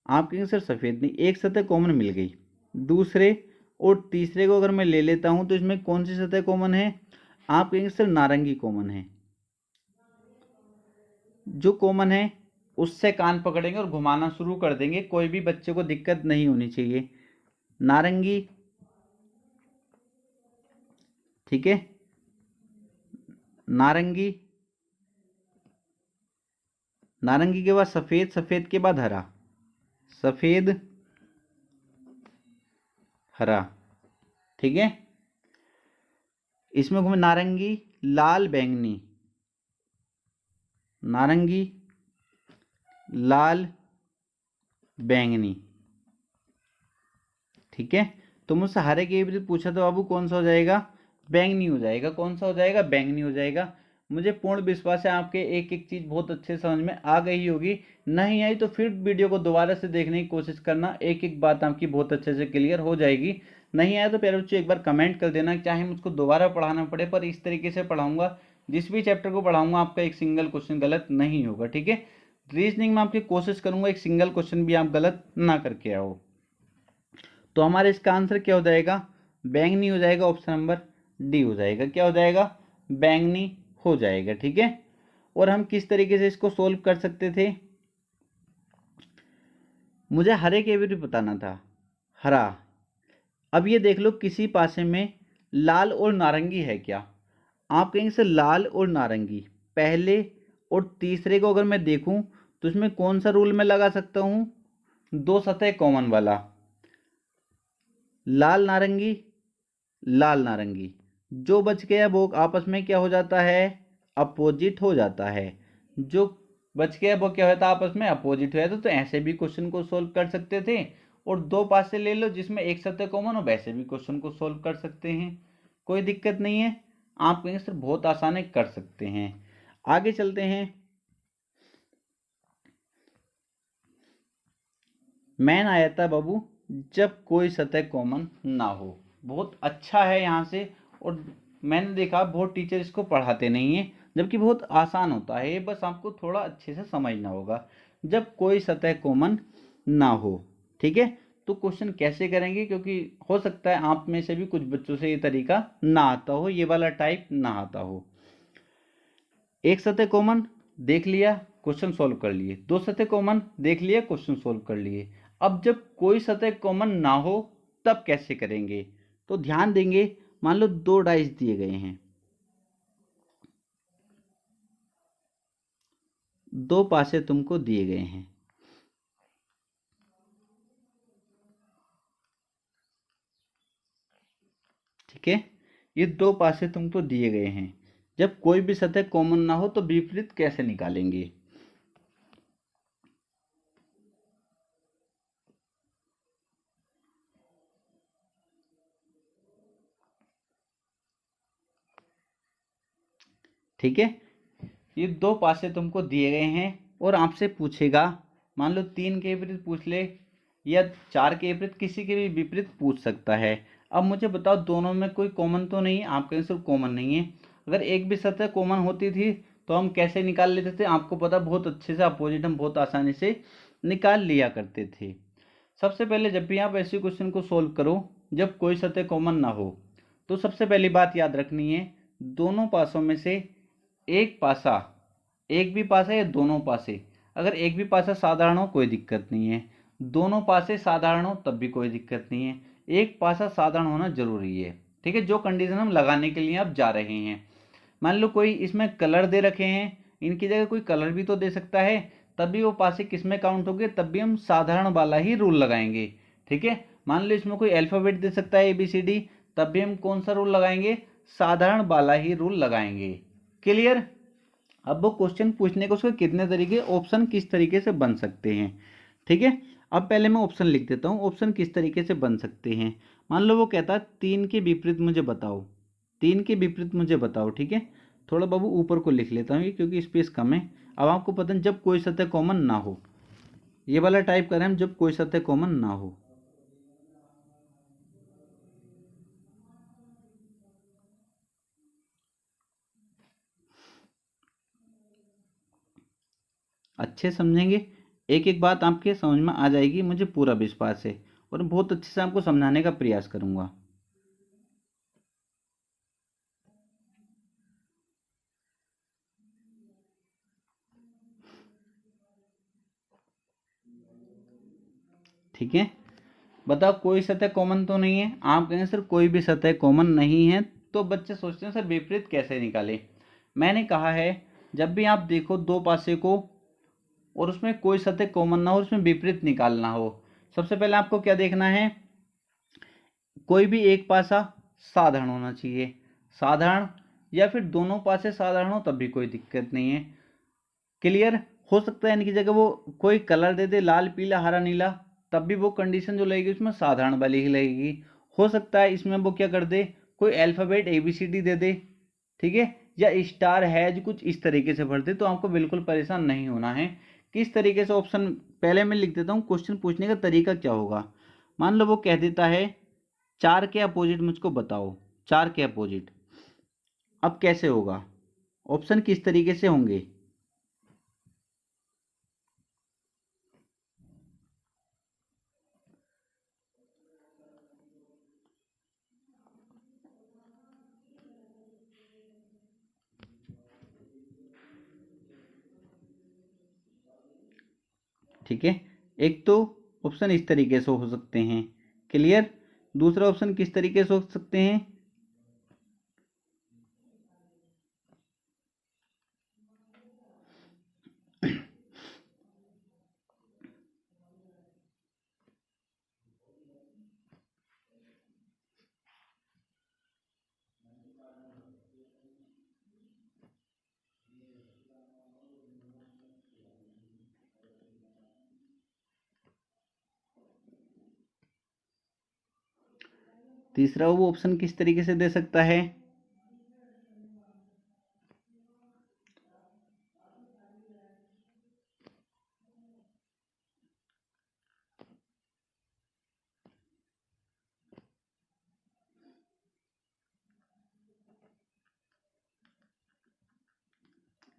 आप कहेंगे सर सफेद नहीं, एक सतह कॉमन मिल गई। दूसरे और तीसरे को अगर मैं ले लेता हूं तो इसमें कौन सी सतह कॉमन है, आप कहेंगे सर नारंगी कॉमन है। जो कॉमन है उससे कान पकड़ेंगे और घुमाना शुरू कर देंगे, कोई भी बच्चे को दिक्कत नहीं होनी चाहिए। नारंगी, ठीक है, नारंगी, नारंगी के बाद सफेद, सफेद के बाद हरा, सफेद हरा, ठीक है। इसमें घूमे नारंगी, लाल, बैंगनी, नारंगी, लाल, बैंगनी, ठीक है। तो मुझसे हरे के विपरीत पूछा तो बाबू कौन सा हो जाएगा, बैंगनी हो जाएगा। कौन सा हो जाएगा, बैंगनी हो जाएगा। मुझे पूर्ण विश्वास है आपके एक एक चीज बहुत अच्छे समझ में आ गई होगी। नहीं आई तो फिर वीडियो को दोबारा से देखने की कोशिश करना, एक एक बात आपकी बहुत अच्छे से क्लियर हो जाएगी। नहीं आया तो प्यारे बच्चों एक बार कमेंट कर देना, चाहे मुझको दोबारा पढ़ाना पड़े, पर इस तरीके से पढ़ाऊंगा, जिस भी चैप्टर को पढ़ाऊंगा आपका एक सिंगल क्वेश्चन गलत नहीं होगा, ठीक है। रीजनिंग में आपकी कोशिश करूंगा एक सिंगल क्वेश्चन भी आप गलत ना करके आओ। तो हमारे इसका आंसर क्या हो जाएगा, बैंगनी हो जाएगा। ऑप्शन नंबर डी हो जाएगा। क्या हो जाएगा, बैंगनी हो जाएगा, ठीक है। और हम किस तरीके से इसको सोल्व कर सकते थे, मुझे हरे के भी बताना था, हरा। अब ये देख लो किसी पासे में लाल और नारंगी है क्या, आप कहेंगे सर लाल और नारंगी। पहले और तीसरे को अगर मैं देखूं तो इसमें कौन सा रूल मैं लगा सकता हूं, दो सतह कॉमन वाला, लाल नारंगी, लाल नारंगी। जो बच गया वो आपस में क्या हो जाता है, अपोजिट हो जाता है। जो बच गया वो क्या होता है, आपस में अपोजिट हो जाता है। तो ऐसे भी क्वेश्चन को सोल्व कर सकते थे। और दो पासे ले लो जिसमें एक सतह कॉमन हो, वैसे भी क्वेश्चन को सोल्व कर सकते हैं, कोई दिक्कत नहीं है। आप कहेंगे सर बहुत आसान है, कर सकते हैं। आगे चलते हैं। मैन आया था बाबू जब कोई सतह कॉमन ना हो। बहुत अच्छा है यहाँ से। और मैंने देखा बहुत टीचर इसको पढ़ाते नहीं है, जबकि बहुत आसान होता है ये, बस आपको थोड़ा अच्छे से समझना होगा। जब कोई सतह कॉमन ना हो, ठीक है। तो क्वेश्चन कैसे करेंगे, क्योंकि हो सकता है आप में से भी कुछ बच्चों से ये तरीका ना आता हो, ये वाला टाइप ना आता हो। एक सतह कॉमन देख लिया, क्वेश्चन सोल्व कर लिए। दो सतह कॉमन देख लिया, क्वेश्चन सोल्व कर लिए। अब जब कोई सतह कॉमन ना हो तब कैसे करेंगे, तो ध्यान देंगे। मान लो दो डाइस दिए गए हैं, दो पासे तुमको दिए गए हैं, ठीक है। ये दो पासे तुमको दिए गए हैं। जब कोई भी सतह कॉमन ना हो तो विपरीत कैसे निकालेंगे, ठीक है। ये दो पासे तुमको दिए गए हैं और आपसे पूछेगा, मान लो तीन के विपरीत पूछ ले या चार के विपरीत, किसी के भी विपरीत पूछ सकता है। अब मुझे बताओ दोनों में कोई कॉमन तो नहीं है, आपके आंसर कॉमन नहीं है। अगर एक भी सतह कॉमन होती थी तो हम कैसे निकाल लेते थे, आपको पता बहुत अच्छे से, अपोजिट हम बहुत आसानी से निकाल लिया करते थे। सबसे पहले जब भी आप ऐसे क्वेश्चन को सोल्व करो जब कोई सतह कॉमन ना हो, तो सबसे पहली बात याद रखनी है, दोनों पासों में से एक पासा, एक भी पासा या दोनों पासे, अगर एक भी पासा साधारण हो कोई दिक्कत नहीं है, दोनों पासे साधारण हो तब भी कोई दिक्कत नहीं है, एक पासा साधारण होना जरूरी है, ठीक है। जो कंडीशन हम लगाने के लिए आप जा रहे हैं, मान लो कोई इसमें कलर दे रखे हैं, इनकी जगह कोई कलर भी तो दे सकता है, तब भी वो पासे किस में काउंट होंगे, तब भी हम साधारण वाला ही रूल लगाएंगे, ठीक है। मान लो इसमें कोई अल्फाबेट दे सकता है ABCD, तब भी हम कौन सा रूल लगाएंगे, साधारण वाला ही रूल लगाएंगे। क्लियर। अब वो क्वेश्चन पूछने को उसके कितने तरीके, ऑप्शन किस तरीके से बन सकते हैं, ठीक है। अब पहले मैं ऑप्शन लिख देता हूँ, ऑप्शन किस तरीके से बन सकते हैं। मान लो वो कहता है 3 के विपरीत मुझे बताओ, 3 के विपरीत मुझे बताओ, ठीक है। थोड़ा बाबू ऊपर को लिख लेता हूँ ये, क्योंकि स्पेस कम है। अब आपको पता है जब कोई सतह कॉमन ना हो, ये वाला टाइप करें हम, जब कोई सतह कॉमन ना हो। अच्छे समझेंगे, एक एक बात आपके समझ में आ जाएगी, मुझे पूरा विश्वास है, और बहुत अच्छे से आपको समझाने का प्रयास करूंगा। ठीक है, बताओ कोई सतह कॉमन तो नहीं है। आप कहेंगे सर कोई भी सतह कॉमन नहीं है, तो बच्चे सोचते हैं सर विपरीत कैसे निकाले। मैंने कहा है जब भी आप देखो दो पासे को और उसमें कोई सतह कॉमन ना हो, उसमें विपरीत निकालना हो, सबसे पहले आपको क्या देखना है, कोई भी एक पासा साधारण होना चाहिए, साधारण, या फिर दोनों पासे साधारण हो तब भी कोई दिक्कत नहीं है। क्लियर, हो सकता है इनकी जगह वो कोई कलर दे दे, लाल पीला हरा नीला, तब भी वो कंडीशन जो लगेगी उसमें साधारण वाली ही लगेगी। हो सकता है इसमें वो क्या कर दे, कोई अल्फाबेट ABCD दे दे, ठीक है, या स्टार हैज कुछ इस तरीके से भर दे, तो आपको बिल्कुल परेशान नहीं होना है। किस तरीके से ऑप्शन, पहले मैं लिख देता हूँ क्वेश्चन पूछने का तरीका क्या होगा। मान लो वो कह देता है 4 के अपोजिट मुझको बताओ, 4 के अपोजिट, अब कैसे होगा, ऑप्शन किस तरीके से होंगे। ठीक है, एक तो ऑप्शन इस तरीके से हो सकते हैं। क्लियर, दूसरा ऑप्शन किस तरीके से हो सकते हैं, तीसरा वो ऑप्शन किस तरीके से दे सकता है,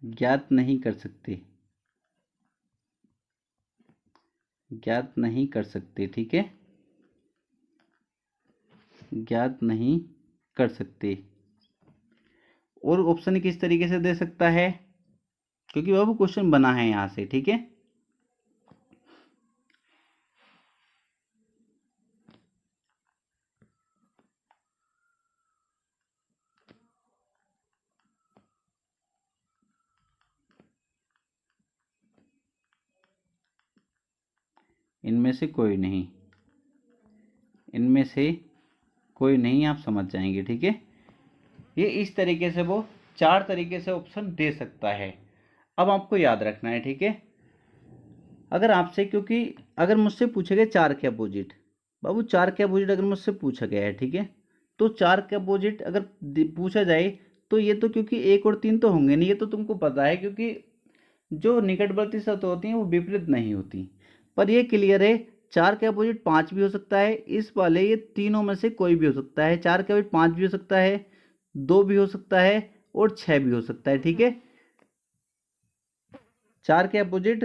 ज्ञात नहीं कर सकते, ज्ञात नहीं कर सकते, ठीक है, ज्ञात नहीं कर सकते। और ऑप्शन किस तरीके से दे सकता है, क्योंकि बाबू क्वेश्चन बना है यहां से, ठीक है। इनमें से कोई नहीं, इनमें से कोई नहीं, आप समझ जाएंगे, ठीक है। ये इस तरीके से वो 4 तरीके से ऑप्शन दे सकता है। अब आपको याद रखना है, ठीक है, अगर आपसे, क्योंकि अगर मुझसे पूछे गए 4 के अपोजिट, बाबू 4 के अपोजिट अगर मुझसे पूछा गया है, ठीक है, तो 4 के अपोजिट अगर पूछा जाए, तो ये तो क्योंकि 1 और 3 तो होंगे नहीं, ये तो तुमको पता है, क्योंकि जो निकटवर्ती सतह होती हैं वो विपरीत नहीं होती। पर ये क्लियर है 4 के अपोजिट 5 भी हो सकता है, इस वाले ये तीनों में से कोई भी हो सकता है, 4 के अपोजिट 5 भी हो सकता है, 2 भी हो सकता है, और 6 भी हो सकता है, ठीक है। 4 के अपोजिट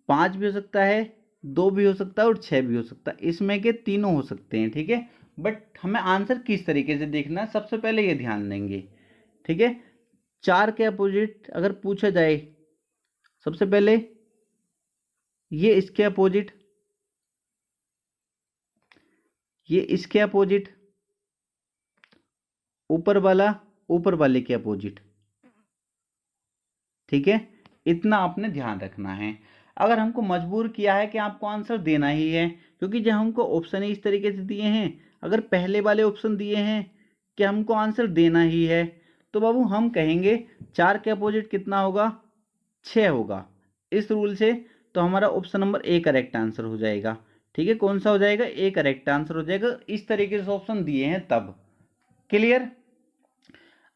5 भी हो सकता है, 2 भी हो सकता है, और 6 भी हो सकता है, इसमें के तीनों हो सकते हैं, ठीक है। बट हमें आंसर किस तरीके से देखना है, सबसे पहले ये ध्यान देंगे, ठीक है। 4 के अपोजिट अगर पूछा जाए, सबसे पहले ये इसके अपोजिट, ये इसके अपोजिट, ऊपर वाला ऊपर वाले के अपोजिट, ठीक है, इतना आपने ध्यान रखना है। अगर हमको मजबूर किया है कि आपको आंसर देना ही है, क्योंकि जब हमको ऑप्शन ही इस तरीके से दिए हैं, अगर पहले वाले ऑप्शन दिए हैं कि हमको आंसर देना ही है, तो बाबू हम कहेंगे 4 के अपोजिट कितना होगा, 6 होगा इस रूल से। तो हमारा option number A correct answer हो जाएगा। ठीक है, कौन सा हो जाएगा, ए करेक्ट आंसर हो जाएगा। इस तरीके से ऑप्शन दिए हैं तब। क्लियर।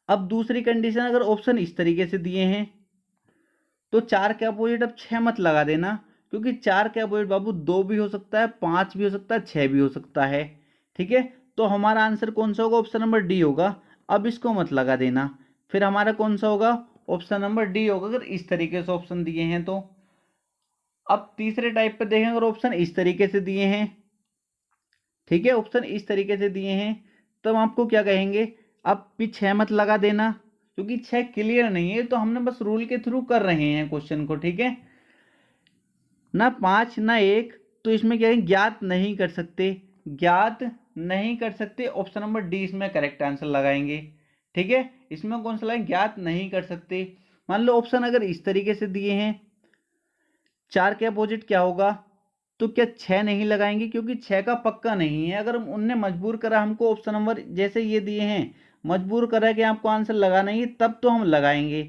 अब दूसरी कंडीशन, अगर ऑप्शन इस तरीके से दिए हैं तो 4 के अपोजिट अब 6 मत लगा देना, क्योंकि 4 के अपोजिट बाबू 2 भी हो सकता है, 5 भी हो सकता है, 6 भी हो सकता है। ठीक है, तो हमारा आंसर कौन सा होगा, ऑप्शन नंबर डी होगा। अब इसको मत लगा देना, फिर हमारा कौन सा होगा, ऑप्शन नंबर डी होगा, अगर इस तरीके से ऑप्शन दिए हैं तो। अब तीसरे टाइप पे देखें, अगर ऑप्शन इस तरीके से दिए हैं, ठीक है, ऑप्शन इस तरीके से दिए हैं, तो हम आपको क्या कहेंगे, अब भी 6 मत लगा देना, क्योंकि 6 क्लियर नहीं है, तो हमने बस रूल के थ्रू कर रहे हैं क्वेश्चन को। ठीक है, ना 5 ना 1, तो इसमें क्या है, ज्ञात नहीं कर सकते, ज्ञात नहीं कर सकते, ऑप्शन नंबर डी इसमें करेक्ट आंसर लगाएंगे। ठीक है, इसमें कौन सा लगाएंगे, ज्ञात नहीं कर सकते। मान लो ऑप्शन अगर इस तरीके से दिए हैं, 4 के अपोजिट क्या होगा, तो क्या 6 नहीं लगाएंगे, क्योंकि 6 का पक्का नहीं है। अगर उनने मजबूर करा हमको, ऑप्शन नंबर जैसे ये दिए हैं, मजबूर करा कि आपको आंसर लगाना ही, तब तो हम लगाएंगे।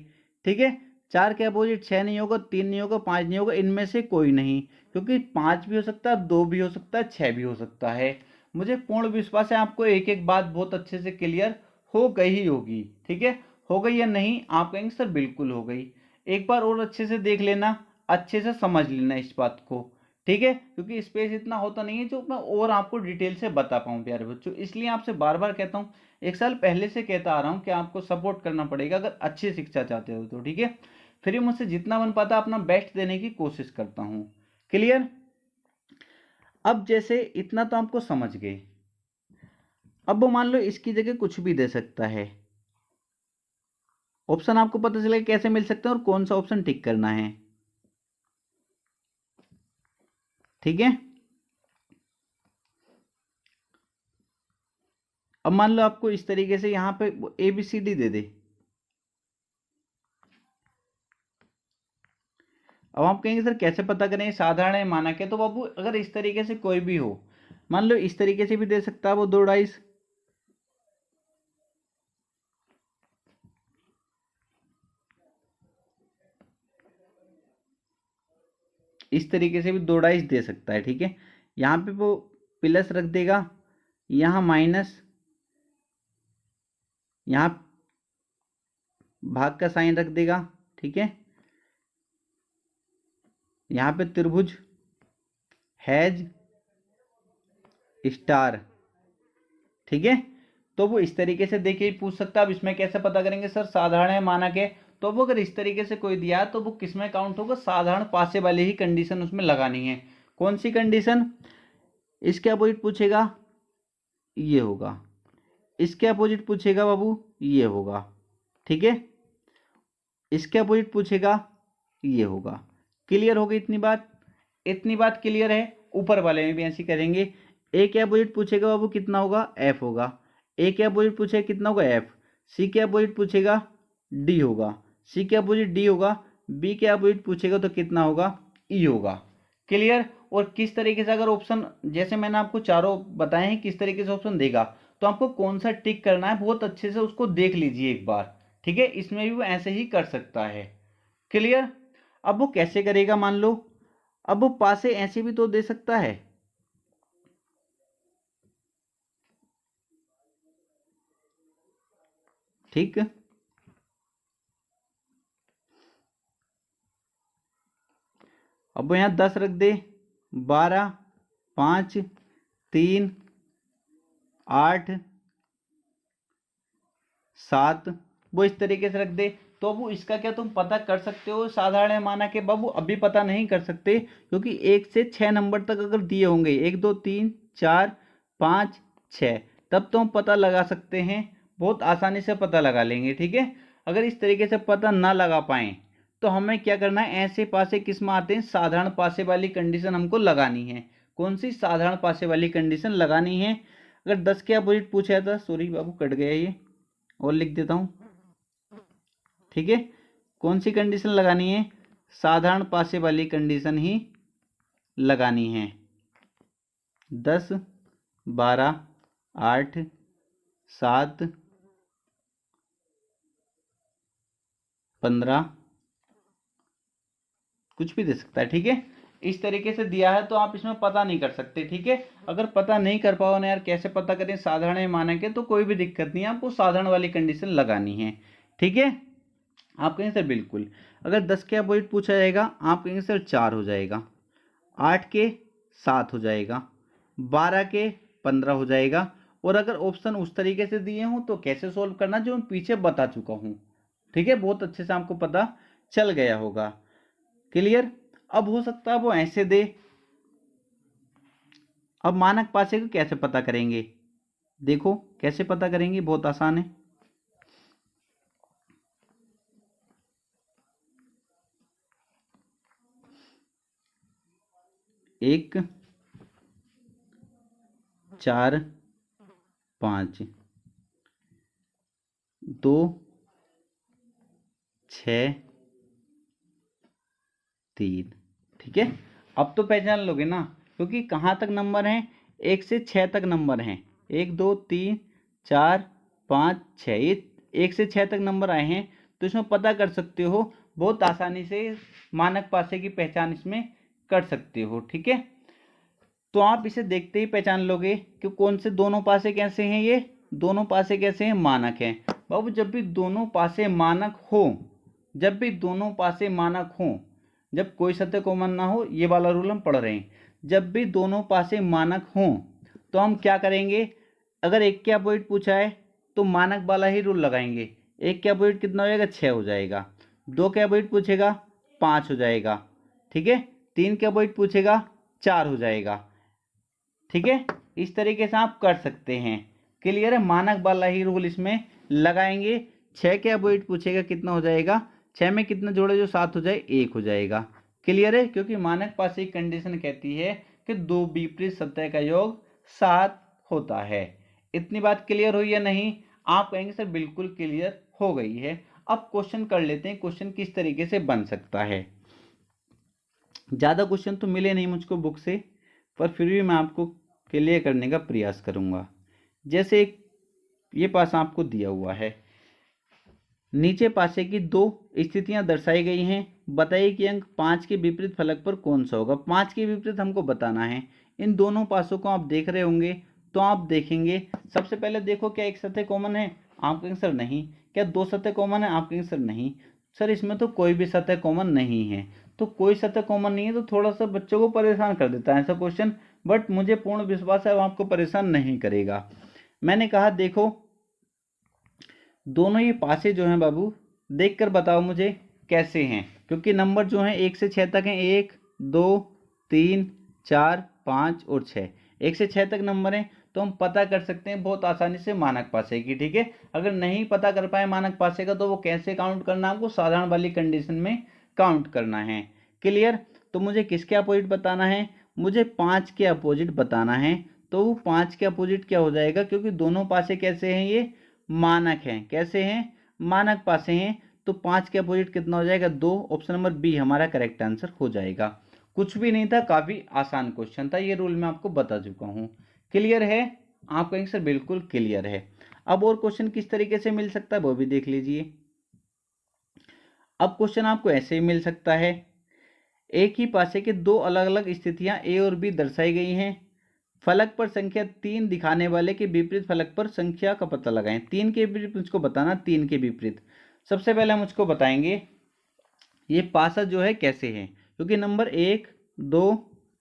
ठीक है, 4 के अपोजिट 6 नहीं होगा, 3 नहीं होगा, 5 नहीं होगा, इनमें से कोई नहीं, क्योंकि 5 भी हो सकता है, 2 भी हो सकता है, 6 भी हो सकता है। मुझे पूर्ण विश्वास है आपको एक एक बात बहुत अच्छे से क्लियर हो गई ही होगी। ठीक है, हो गई या नहीं, आप कहेंगे सर बिल्कुल हो गई। एक बार और अच्छे से देख लेना, अच्छे से समझ लेना इस बात को। ठीक है, क्योंकि स्पेस इतना होता नहीं है जो मैं और आपको डिटेल से बता पाऊँ प्यारे बच्चों, इसलिए आपसे बार बार कहता हूँ, एक साल पहले से कहता आ रहा हूँ कि आपको सपोर्ट करना पड़ेगा अगर अच्छी शिक्षा चाहते हो तो। ठीक है, फिर मुझसे जितना बन पाता अपना बेस्ट देने की कोशिश करता हूँ। क्लियर। अब जैसे इतना तो आपको समझ गए, अब वो मान लो इसकी जगह कुछ भी दे सकता है, ऑप्शन आपको पता चलेगा कैसे मिल सकते हैं और कौन सा ऑप्शन टिक करना है। ठीक है, अब मान लो आपको इस तरीके से यहां पे ए बी सी डी दे दे, अब आप कहेंगे सर कैसे पता करें, साधारण है मानक है, तो बाबू अगर इस तरीके से कोई भी हो, मान लो इस तरीके से भी दे सकता है वो 2 डाइस, इस तरीके से भी 2 डाइस दे सकता है। ठीक है, यहाँ पे वो प्लस रख देगा, यहाँ माइनस, यहाँ भाग का साइन रख देगा। ठीक है, यहाँ पे त्रिभुज, हैज, स्टार। ठीक है, तो वो इस तरीके से देखे ही पूछ सकता है। अब इसमें कैसे पता करेंगे सर, साधारण है मानक है, तो वो अगर इस तरीके से कोई दिया तो वो किस में काउंट होगा, साधारण पासे वाली ही कंडीशन उसमें लगानी है। कौन सी कंडीशन, इसके अपोजिट पूछेगा ये होगा, इसके अपोजिट पूछेगा बाबू ये होगा। ठीक है, इसके अपोजिट पूछेगा ये होगा। क्लियर हो गई इतनी बात, इतनी बात क्लियर है। ऊपर वाले में भी ऐसे करेंगे, ए के अपोजिट पूछेगा बाबू कितना होगा, एफ होगा। ए के अपोजिट पूछेगा कितना होगा, एफ। सी के अपोजिट पूछेगा डी होगा, सी के अपोजिट डी होगा। बी के अपोजिट पूछेगा तो कितना होगा, ई होगा। क्लियर। और किस तरीके से अगर ऑप्शन, जैसे मैंने आपको चारों बताए हैं किस तरीके से ऑप्शन देगा, तो आपको कौन सा टिक करना है बहुत अच्छे से उसको देख लीजिए एक बार। ठीक है, इसमें भी वो ऐसे ही कर सकता है। क्लियर। अब वो कैसे करेगा, मान लो अब वो पासे ऐसे भी तो दे सकता है। ठीक, अब वो यहां 10 रख दे, 12, 5, 3, 8, 7, वो इस तरीके से रख दे। तो अब इसका क्या तुम पता कर सकते हो, साधारण है माना के बाबू अभी पता नहीं कर सकते, क्योंकि 1 से 6 नंबर तक अगर दिए होंगे, 1 2 3 4 5 6, तब तो हम पता लगा सकते हैं, बहुत आसानी से पता लगा लेंगे। ठीक है, अगर इस तरीके से पता ना लगा पाए तो हमें क्या करना है, ऐसे पासे किस में आते हैं, साधारण पासे वाली कंडीशन हमको लगानी है। कौन सी, साधारण पासे वाली कंडीशन लगानी है। अगर 10 के अपोजिट पूछा था, सॉरी बाबू कट गया ये, और लिख देता हूं। ठीक है, कौन सी कंडीशन लगानी है, साधारण पासे वाली कंडीशन ही लगानी है। 10, 12, 8, 7, 15, कुछ भी दे सकता है, ठीक है। इस तरीके से दिया है तो आप इसमें पता नहीं कर सकते, ठीक है। अगर पता नहीं कर पाओ ना यार कैसे पता करें साधारण है मानक है, तो कोई भी दिक्कत नहीं है, आपको साधारण वाली कंडीशन लगानी है, ठीक है। आप कहेंगे सर बिल्कुल, अगर 10 के अपोजिट पूछा जाएगा आप कहेंगे सर 4 हो जाएगा, 8 के 7 हो जाएगा, 12 के 15 हो जाएगा। और अगर ऑप्शन उस तरीके से दिए हों तो कैसे सोल्व करना, जो मैं पीछे बता चुका हूं, ठीक है। बहुत अच्छे से आपको पता चल गया होगा, क्लियर। अब हो सकता है वो ऐसे दे, अब मानक पासे को कैसे पता करेंगे, देखो कैसे पता करेंगे, बहुत आसान है। एक, 4, 5, 2, 6, 3, ठीक है। अब तो पहचान लोगे ना, क्योंकि कहाँ तक नंबर हैं, 1 से 6 तक नंबर हैं, 1 2 3 4 5 6, ये 1 से 6 तक नंबर आए हैं, तो इसमें पता कर सकते हो बहुत आसानी से, मानक पासे की पहचान इसमें कर सकते हो, ठीक है। तो आप इसे देखते ही पहचान लोगे कि कौन से दोनों पासे कैसे हैं, ये दोनों पासे कैसे हैं, मानक हैं। बाबू जब भी दोनों पासे मानक हो, जब भी दोनों पासे मानक हो, जब कोई सत्य कॉमन ना हो, ये वाला रूल हम पढ़ रहे हैं, जब भी दोनों पासे मानक हो तो हम क्या करेंगे, अगर एक के अपोजिट पूछा है तो मानक वाला ही रूल लगाएंगे। एक के अपोजिट कितना हो जाएगा, 6 हो जाएगा। 2 के अपोजिट पूछेगा 5 हो जाएगा, ठीक है। 3 के अपोजिट पूछेगा 4 हो जाएगा, ठीक है। इस तरीके से आप कर सकते हैं, क्लियर है। मानक वाला ही रूल इसमें लगाएंगे। 6 के अपोजिट पूछेगा कितना हो जाएगा, 6 में कितना जोड़े जो 7 हो जाए, 1 हो जाएगा, क्लियर है। क्योंकि मानक पासे की कंडीशन कहती है कि दो विपरीत सतह का योग 7 होता है। इतनी बात क्लियर हुई या नहीं, आप कहेंगे सर बिल्कुल क्लियर हो गई है। अब क्वेश्चन कर लेते हैं, क्वेश्चन किस तरीके से बन सकता है। ज़्यादा क्वेश्चन तो मिले नहीं मुझको बुक से, पर फिर भी मैं आपको क्लियर करने का प्रयास करूंगा। जैसे एक ये पासा आपको दिया हुआ है, नीचे पासे की दो स्थितियां दर्शाई गई हैं, बताइए कि अंक 5 के विपरीत फलक पर कौन सा होगा। 5 के विपरीत हमको बताना है। इन दोनों पासों को आप देख रहे होंगे, तो आप देखेंगे सबसे पहले देखो क्या एक सतह कॉमन है, आप कहेंगे सर नहीं। क्या दो सतह कॉमन है, आप कहेंगे सर नहीं। सर इसमें तो कोई भी सतह कॉमन नहीं है। तो कोई सतह कॉमन नहीं है तो थोड़ा सा बच्चों को परेशान कर देता है ऐसा क्वेश्चन, बट मुझे पूर्ण विश्वास है वो आपको परेशान नहीं करेगा। मैंने कहा देखो दोनों ये पासे जो हैं बाबू, देखकर बताओ मुझे कैसे हैं, क्योंकि नंबर जो हैं 1 से 6 तक हैं, 1 2 3 4 5 और 6, 1 से 6 तक नंबर हैं, तो हम पता कर सकते हैं बहुत आसानी से मानक पासे की, ठीक है। अगर नहीं पता कर पाए मानक पासे का तो वो कैसे काउंट करना, हमको साधारण वाली कंडीशन में काउंट करना है, क्लियर। तो मुझे किसके अपोजिट बताना है, मुझे 5 के अपोजिट बताना है। तो वो 5 के अपोजिट क्या हो जाएगा, क्योंकि दोनों पासे कैसे हैं, ये मानक हैं, कैसे हैं, मानक पासे हैं। तो 5 के अपोजिट कितना हो जाएगा, 2। ऑप्शन नंबर बी हमारा करेक्ट आंसर हो जाएगा। कुछ भी नहीं था, काफी आसान क्वेश्चन था, ये रूल मैं आपको बता चुका हूँ, क्लियर है। आप कहेंगे सर बिल्कुल क्लियर है। अब और क्वेश्चन किस तरीके से मिल सकता है वो भी देख लीजिए। अब क्वेश्चन आपको ऐसे ही मिल सकता है, एक ही पासे के दो अलग अलग स्थितियां ए और बी दर्शाई गई हैं, फलक पर संख्या 3 दिखाने वाले के विपरीत फलक पर संख्या का पता लगाएं। 3 के विपरीत मुझको बताना, 3 के विपरीत सबसे पहले मुझको बताएंगे ये पासा जो है कैसे है, क्योंकि नंबर 1 2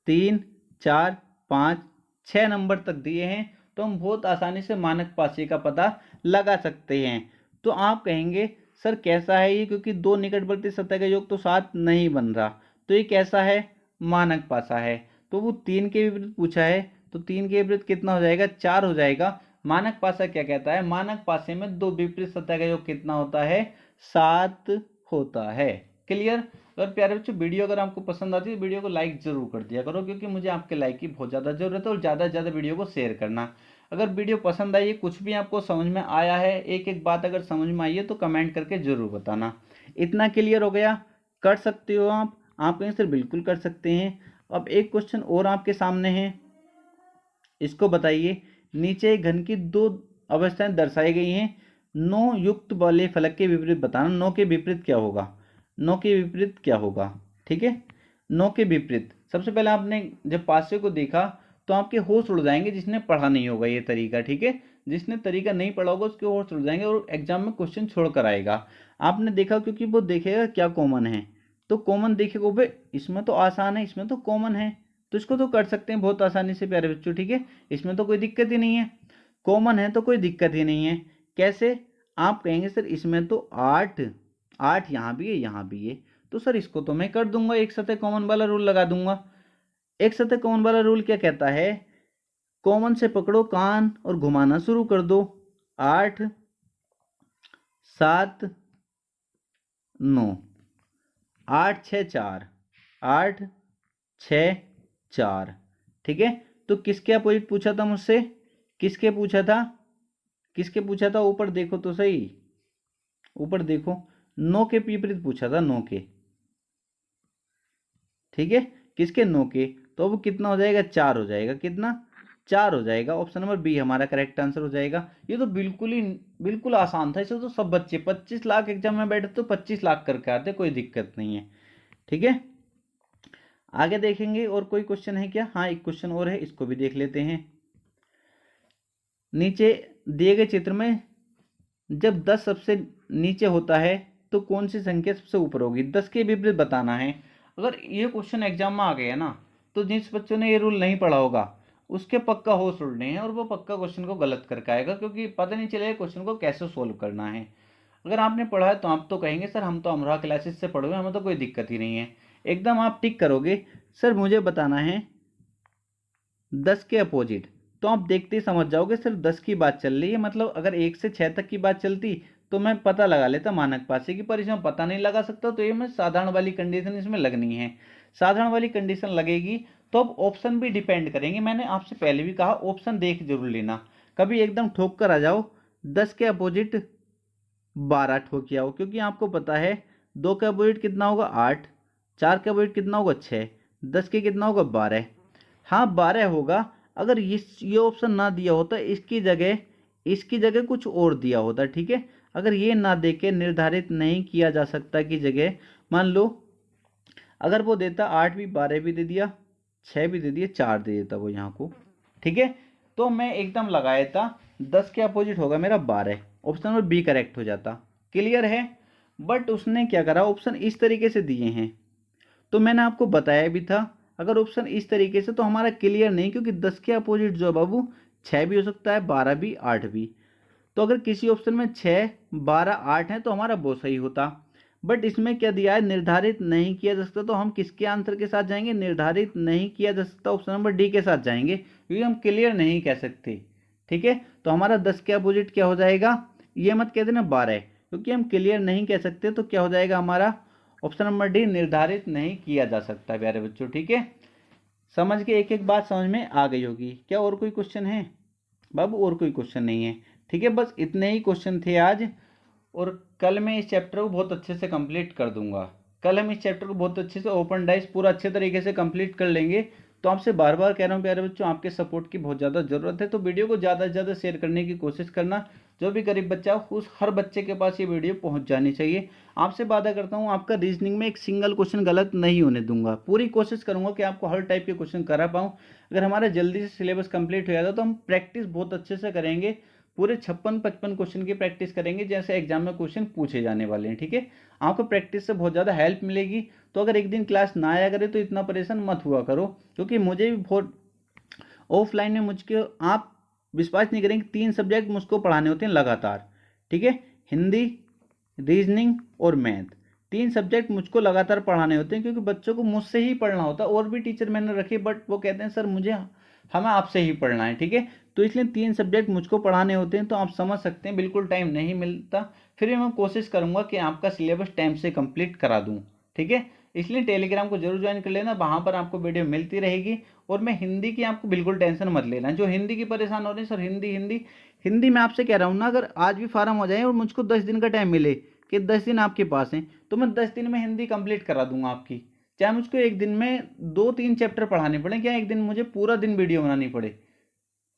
3 4 5 6 नंबर तक दिए हैं, तो हम बहुत आसानी से मानक पासे का पता लगा सकते हैं। तो आप कहेंगे सर कैसा है ये, क्योंकि दो निकटवर्ती सतह का योग तो 7 नहीं बन रहा, तो ये कैसा है, मानक पासा है। तो वो 3 के विपरीत पूछा है, तो 3 के विपरीत कितना हो जाएगा, 4 हो जाएगा। मानक पासा क्या कहता है, मानक पासे में दो विपरीत सतह का योग कितना होता है, 7 होता है, क्लियर। और प्यारे बच्चों वीडियो अगर आपको पसंद आती है वीडियो को लाइक जरूर कर दिया करो, क्योंकि मुझे आपके लाइक की बहुत ज़्यादा जरूरत है। और ज़्यादा से ज़्यादा वीडियो को शेयर करना। अगर वीडियो पसंद आई है, कुछ भी आपको समझ में आया है, एक एक बात अगर समझ में आई है तो कमेंट करके जरूर बताना। इतना क्लियर हो गया, कर सकते हो आप कहीं से बिल्कुल कर सकते हैं। अब एक क्वेश्चन और आपके सामने है, इसको बताइए। नीचे एक घन की दो अवस्थाएं दर्शाई गई हैं, नो युक्त वाले फलक के विपरीत बताना। नो के विपरीत क्या होगा, नो के विपरीत क्या होगा, ठीक है। नो के विपरीत सबसे पहले आपने जब पासे को देखा तो आपके होश उड़ जाएंगे, जिसने पढ़ा नहीं होगा ये तरीका, ठीक है। जिसने तरीका नहीं पढ़ा होगा उसके होश उड़ जाएंगे और एग्जाम में क्वेश्चन छोड़ कर आएगा। आपने देखा, क्योंकि वो देखेगा क्या कॉमन है, तो कॉमन देखेगा भाई इसमें तो आसान है, इसमें तो कॉमन है, तो इसको तो कर सकते हैं बहुत आसानी से प्यारे बच्चों, ठीक है। इसमें तो कोई दिक्कत ही नहीं है, कॉमन है तो कोई दिक्कत ही नहीं है। कैसे, आप कहेंगे सर इसमें तो 8 8 यहाँ भी है यहाँ भी है, तो सर इसको तो मैं कर दूंगा, एक सतह कॉमन वाला रूल लगा दूंगा। एक सतह कॉमन वाला रूल क्या कहता है, कॉमन से पकड़ो कान और घुमाना शुरू कर दो। 8 7 9, 8 6 4, 8 6 4, ठीक है। तो किसके अपोजिट पूछा था मुझसे, किसके पूछा था, किसके पूछा था, ऊपर देखो तो सही, ऊपर देखो, 9 के विपरीत पूछा था, 9 के, ठीक है। किसके, 9 के, तो अब कितना हो जाएगा, 4 हो जाएगा, कितना, 4 हो जाएगा। ऑप्शन नंबर बी हमारा करेक्ट आंसर हो जाएगा। ये तो बिल्कुल आसान था, इसे तो सब बच्चे 25 लाख एग्जाम में बैठे तो 25 लाख करके आते, कोई दिक्कत नहीं है, ठीक है। आगे देखेंगे और कोई क्वेश्चन है क्या, हाँ एक क्वेश्चन और है, इसको भी देख लेते हैं। नीचे दिए गए चित्र में जब 10 सबसे नीचे होता है तो कौन सी संख्या सबसे ऊपर होगी, 10 के विपरीत बताना है। अगर ये क्वेश्चन एग्जाम में आ गया ना, तो जिस बच्चों ने ये रूल नहीं पढ़ा होगा उसके पक्का होश उड़ने हैं और वो पक्का क्वेश्चन को गलत करके आएगा, क्योंकि पता नहीं चलेगा क्वेश्चन को कैसे सोल्व करना है। अगर आपने पढ़ा है तो आप तो कहेंगे सर हम तो अमरोहा क्लासेस से पढ़े हुए, हमें तो कोई दिक्कत ही नहीं है, एकदम आप टिक करोगे। सर मुझे बताना है 10 के अपोजिट, तो आप देखते ही समझ जाओगे सिर्फ 10 की बात चल रही है, मतलब अगर 1 से 6 तक की बात चलती तो मैं पता लगा लेता मानक पासे की, पर इसमें पता नहीं लगा सकता, तो ये मैं साधारण वाली कंडीशन इसमें लगनी है। साधारण वाली कंडीशन लगेगी तो अब ऑप्शन भी डिपेंड करेंगे। मैंने आपसे पहले भी कहा ऑप्शन देख जरूर लेना, कभी एकदम ठोक कर आ जाओ 10 के अपोजिट 12 ठोक आओ, क्योंकि आपको पता है 2 का अपोजिट कितना होगा 8, 4 का अपोजिट कितना होगा 6, 10 के कितना होगा 12, हाँ 12 होगा। अगर ये ऑप्शन ना दिया होता, इसकी जगह कुछ और दिया होता, ठीक है। अगर ये ना देके निर्धारित नहीं किया जा सकता की जगह, मान लो अगर वो देता 8 भी 12 भी दे दिया, 6 भी दे दिया, 4 दे देता वो यहाँ को, ठीक है, तो मैं एकदम लगाया था 10 के अपोजिट होगा मेरा 12, ऑप्शन नंबर बी करेक्ट हो जाता। क्लियर है। बट उसने क्या करा, ऑप्शन इस तरीके से दिए हैं, तो मैंने आपको बताया भी था अगर ऑप्शन इस तरीके से तो हमारा क्लियर नहीं, क्योंकि 10 के अपोजिट जो है बाबू 6 भी हो सकता है, 12 भी, 8 भी। तो अगर किसी ऑप्शन में 6 12 8 है तो हमारा वो सही होता। बट इसमें क्या दिया है, निर्धारित नहीं किया जा सकता, तो हम किसके आंसर के साथ जाएंगे, निर्धारित नहीं किया जा सकता, ऑप्शन नंबर डी के साथ जाएंगे, क्योंकि हम क्लियर नहीं कह सकते, ठीक है। तो हमारा 10 के अपोजिट क्या हो जाएगा, ये मत कह देना 12, क्योंकि हम क्लियर नहीं कह सकते, तो क्या हो जाएगा हमारा ऑप्शन नंबर डी, निर्धारित नहीं किया जा सकता प्यारे बच्चों, ठीक है। समझ के एक एक बात समझ में आ गई होगी क्या, और कोई क्वेश्चन है बाबू, और कोई क्वेश्चन नहीं है, ठीक है। बस इतने ही क्वेश्चन थे आज, और कल मैं इस चैप्टर को बहुत अच्छे से कंप्लीट कर दूंगा। कल हम इस चैप्टर को बहुत अच्छे से ओपन डाइस पूरा अच्छे तरीके से कंप्लीट कर लेंगे। तो आपसे बार बार कह रहा हूँ प्यारे बच्चों, आपके सपोर्ट की बहुत ज़्यादा ज़रूरत है, तो वीडियो को ज़्यादा से ज़्यादा शेयर करने की कोशिश करना। जो भी गरीब बच्चा हो उस हर बच्चे के पास ये वीडियो पहुंच जानी चाहिए। आपसे वादा करता हूँ आपका रीजनिंग में एक सिंगल क्वेश्चन गलत नहीं होने दूंगा, पूरी कोशिश करूंगा कि आपको हर टाइप के क्वेश्चन करा पाऊँ। अगर हमारा जल्दी से सिलेबस कंप्लीट हो जाता तो हम प्रैक्टिस बहुत अच्छे से करेंगे, पूरे 56-55 क्वेश्चन की प्रैक्टिस करेंगे जैसे एग्जाम में क्वेश्चन पूछे जाने वाले हैं, ठीक है। आपको प्रैक्टिस से बहुत ज़्यादा हेल्प मिलेगी। तो अगर एक दिन क्लास ना आया करे तो इतना परेशान मत हुआ करो, क्योंकि मुझे भी बहुत ऑफलाइन में मुझको आप विश्वास नहीं करेंगे 3 सब्जेक्ट मुझको पढ़ाने होते हैं लगातार, ठीक है। हिंदी, रीजनिंग और मैथ, 3 सब्जेक्ट मुझको लगातार पढ़ाने होते हैं, क्योंकि बच्चों को मुझसे ही पढ़ना होता है। और भी टीचर मैंने रखे बट वो कहते हैं सर मुझे हमें आपसे ही पढ़ना है, ठीक है। तो इसलिए 3 सब्जेक्ट मुझको पढ़ाने होते हैं, तो आप समझ सकते हैं बिल्कुल टाइम नहीं मिलता। फिर भी मैं कोशिश करूंगा कि आपका सिलेबस टाइम से कंप्लीट करा दूं, ठीक है। इसलिए टेलीग्राम को जरूर ज्वाइन कर लेना, वहां पर आपको वीडियो मिलती रहेगी। और मैं हिंदी की आपको बिल्कुल टेंशन मत लेना, जो हिंदी की परेशान हो रही है सर हिंदी हिंदी हिंदी मैं आपसे कह रहा हूँ ना, अगर आज भी फार्म हो जाए और मुझको 10 दिन का टाइम मिले कि 10 दिन आपके पास हैं, तो मैं 10 दिन में हिंदी कंप्लीट करा दूंगा आपकी, चाहे मुझको एक दिन में 2-3 चैप्टर पढ़ाने पड़े, क्या एक दिन मुझे पूरा दिन वीडियो बनानी पड़े,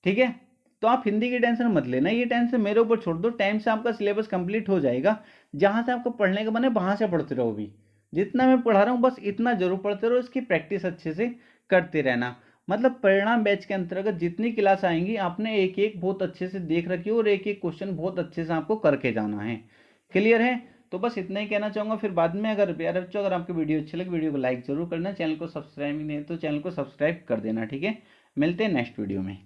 ठीक है। तो आप हिंदी की टेंशन मत लेना, ये टेंशन मेरे ऊपर छोड़ दो, टाइम से आपका सिलेबस कंप्लीट हो जाएगा। जहाँ से आपको पढ़ने का मन है वहाँ से पढ़ते रहो। भी जितना मैं पढ़ा रहा हूँ बस इतना जरूर पढ़ते रहो, इसकी प्रैक्टिस अच्छे से करते रहना। मतलब परिणाम बैच के अंतर्गत जितनी क्लास आएंगी आपने एक एक बहुत अच्छे से देख रखी हो और एक एक क्वेश्चन बहुत अच्छे से आपको करके जाना है। क्लियर है? तो बस इतना ही कहना चाहूँगा। फिर बाद में अगर प्यारे बच्चों अगर आपकी वीडियो अच्छी लगे वीडियो को लाइक जरूर करना, चैनल को सब्सक्राइब नहीं है तो चैनल को सब्सक्राइब कर देना। ठीक है, मिलते हैं नेक्स्ट वीडियो में।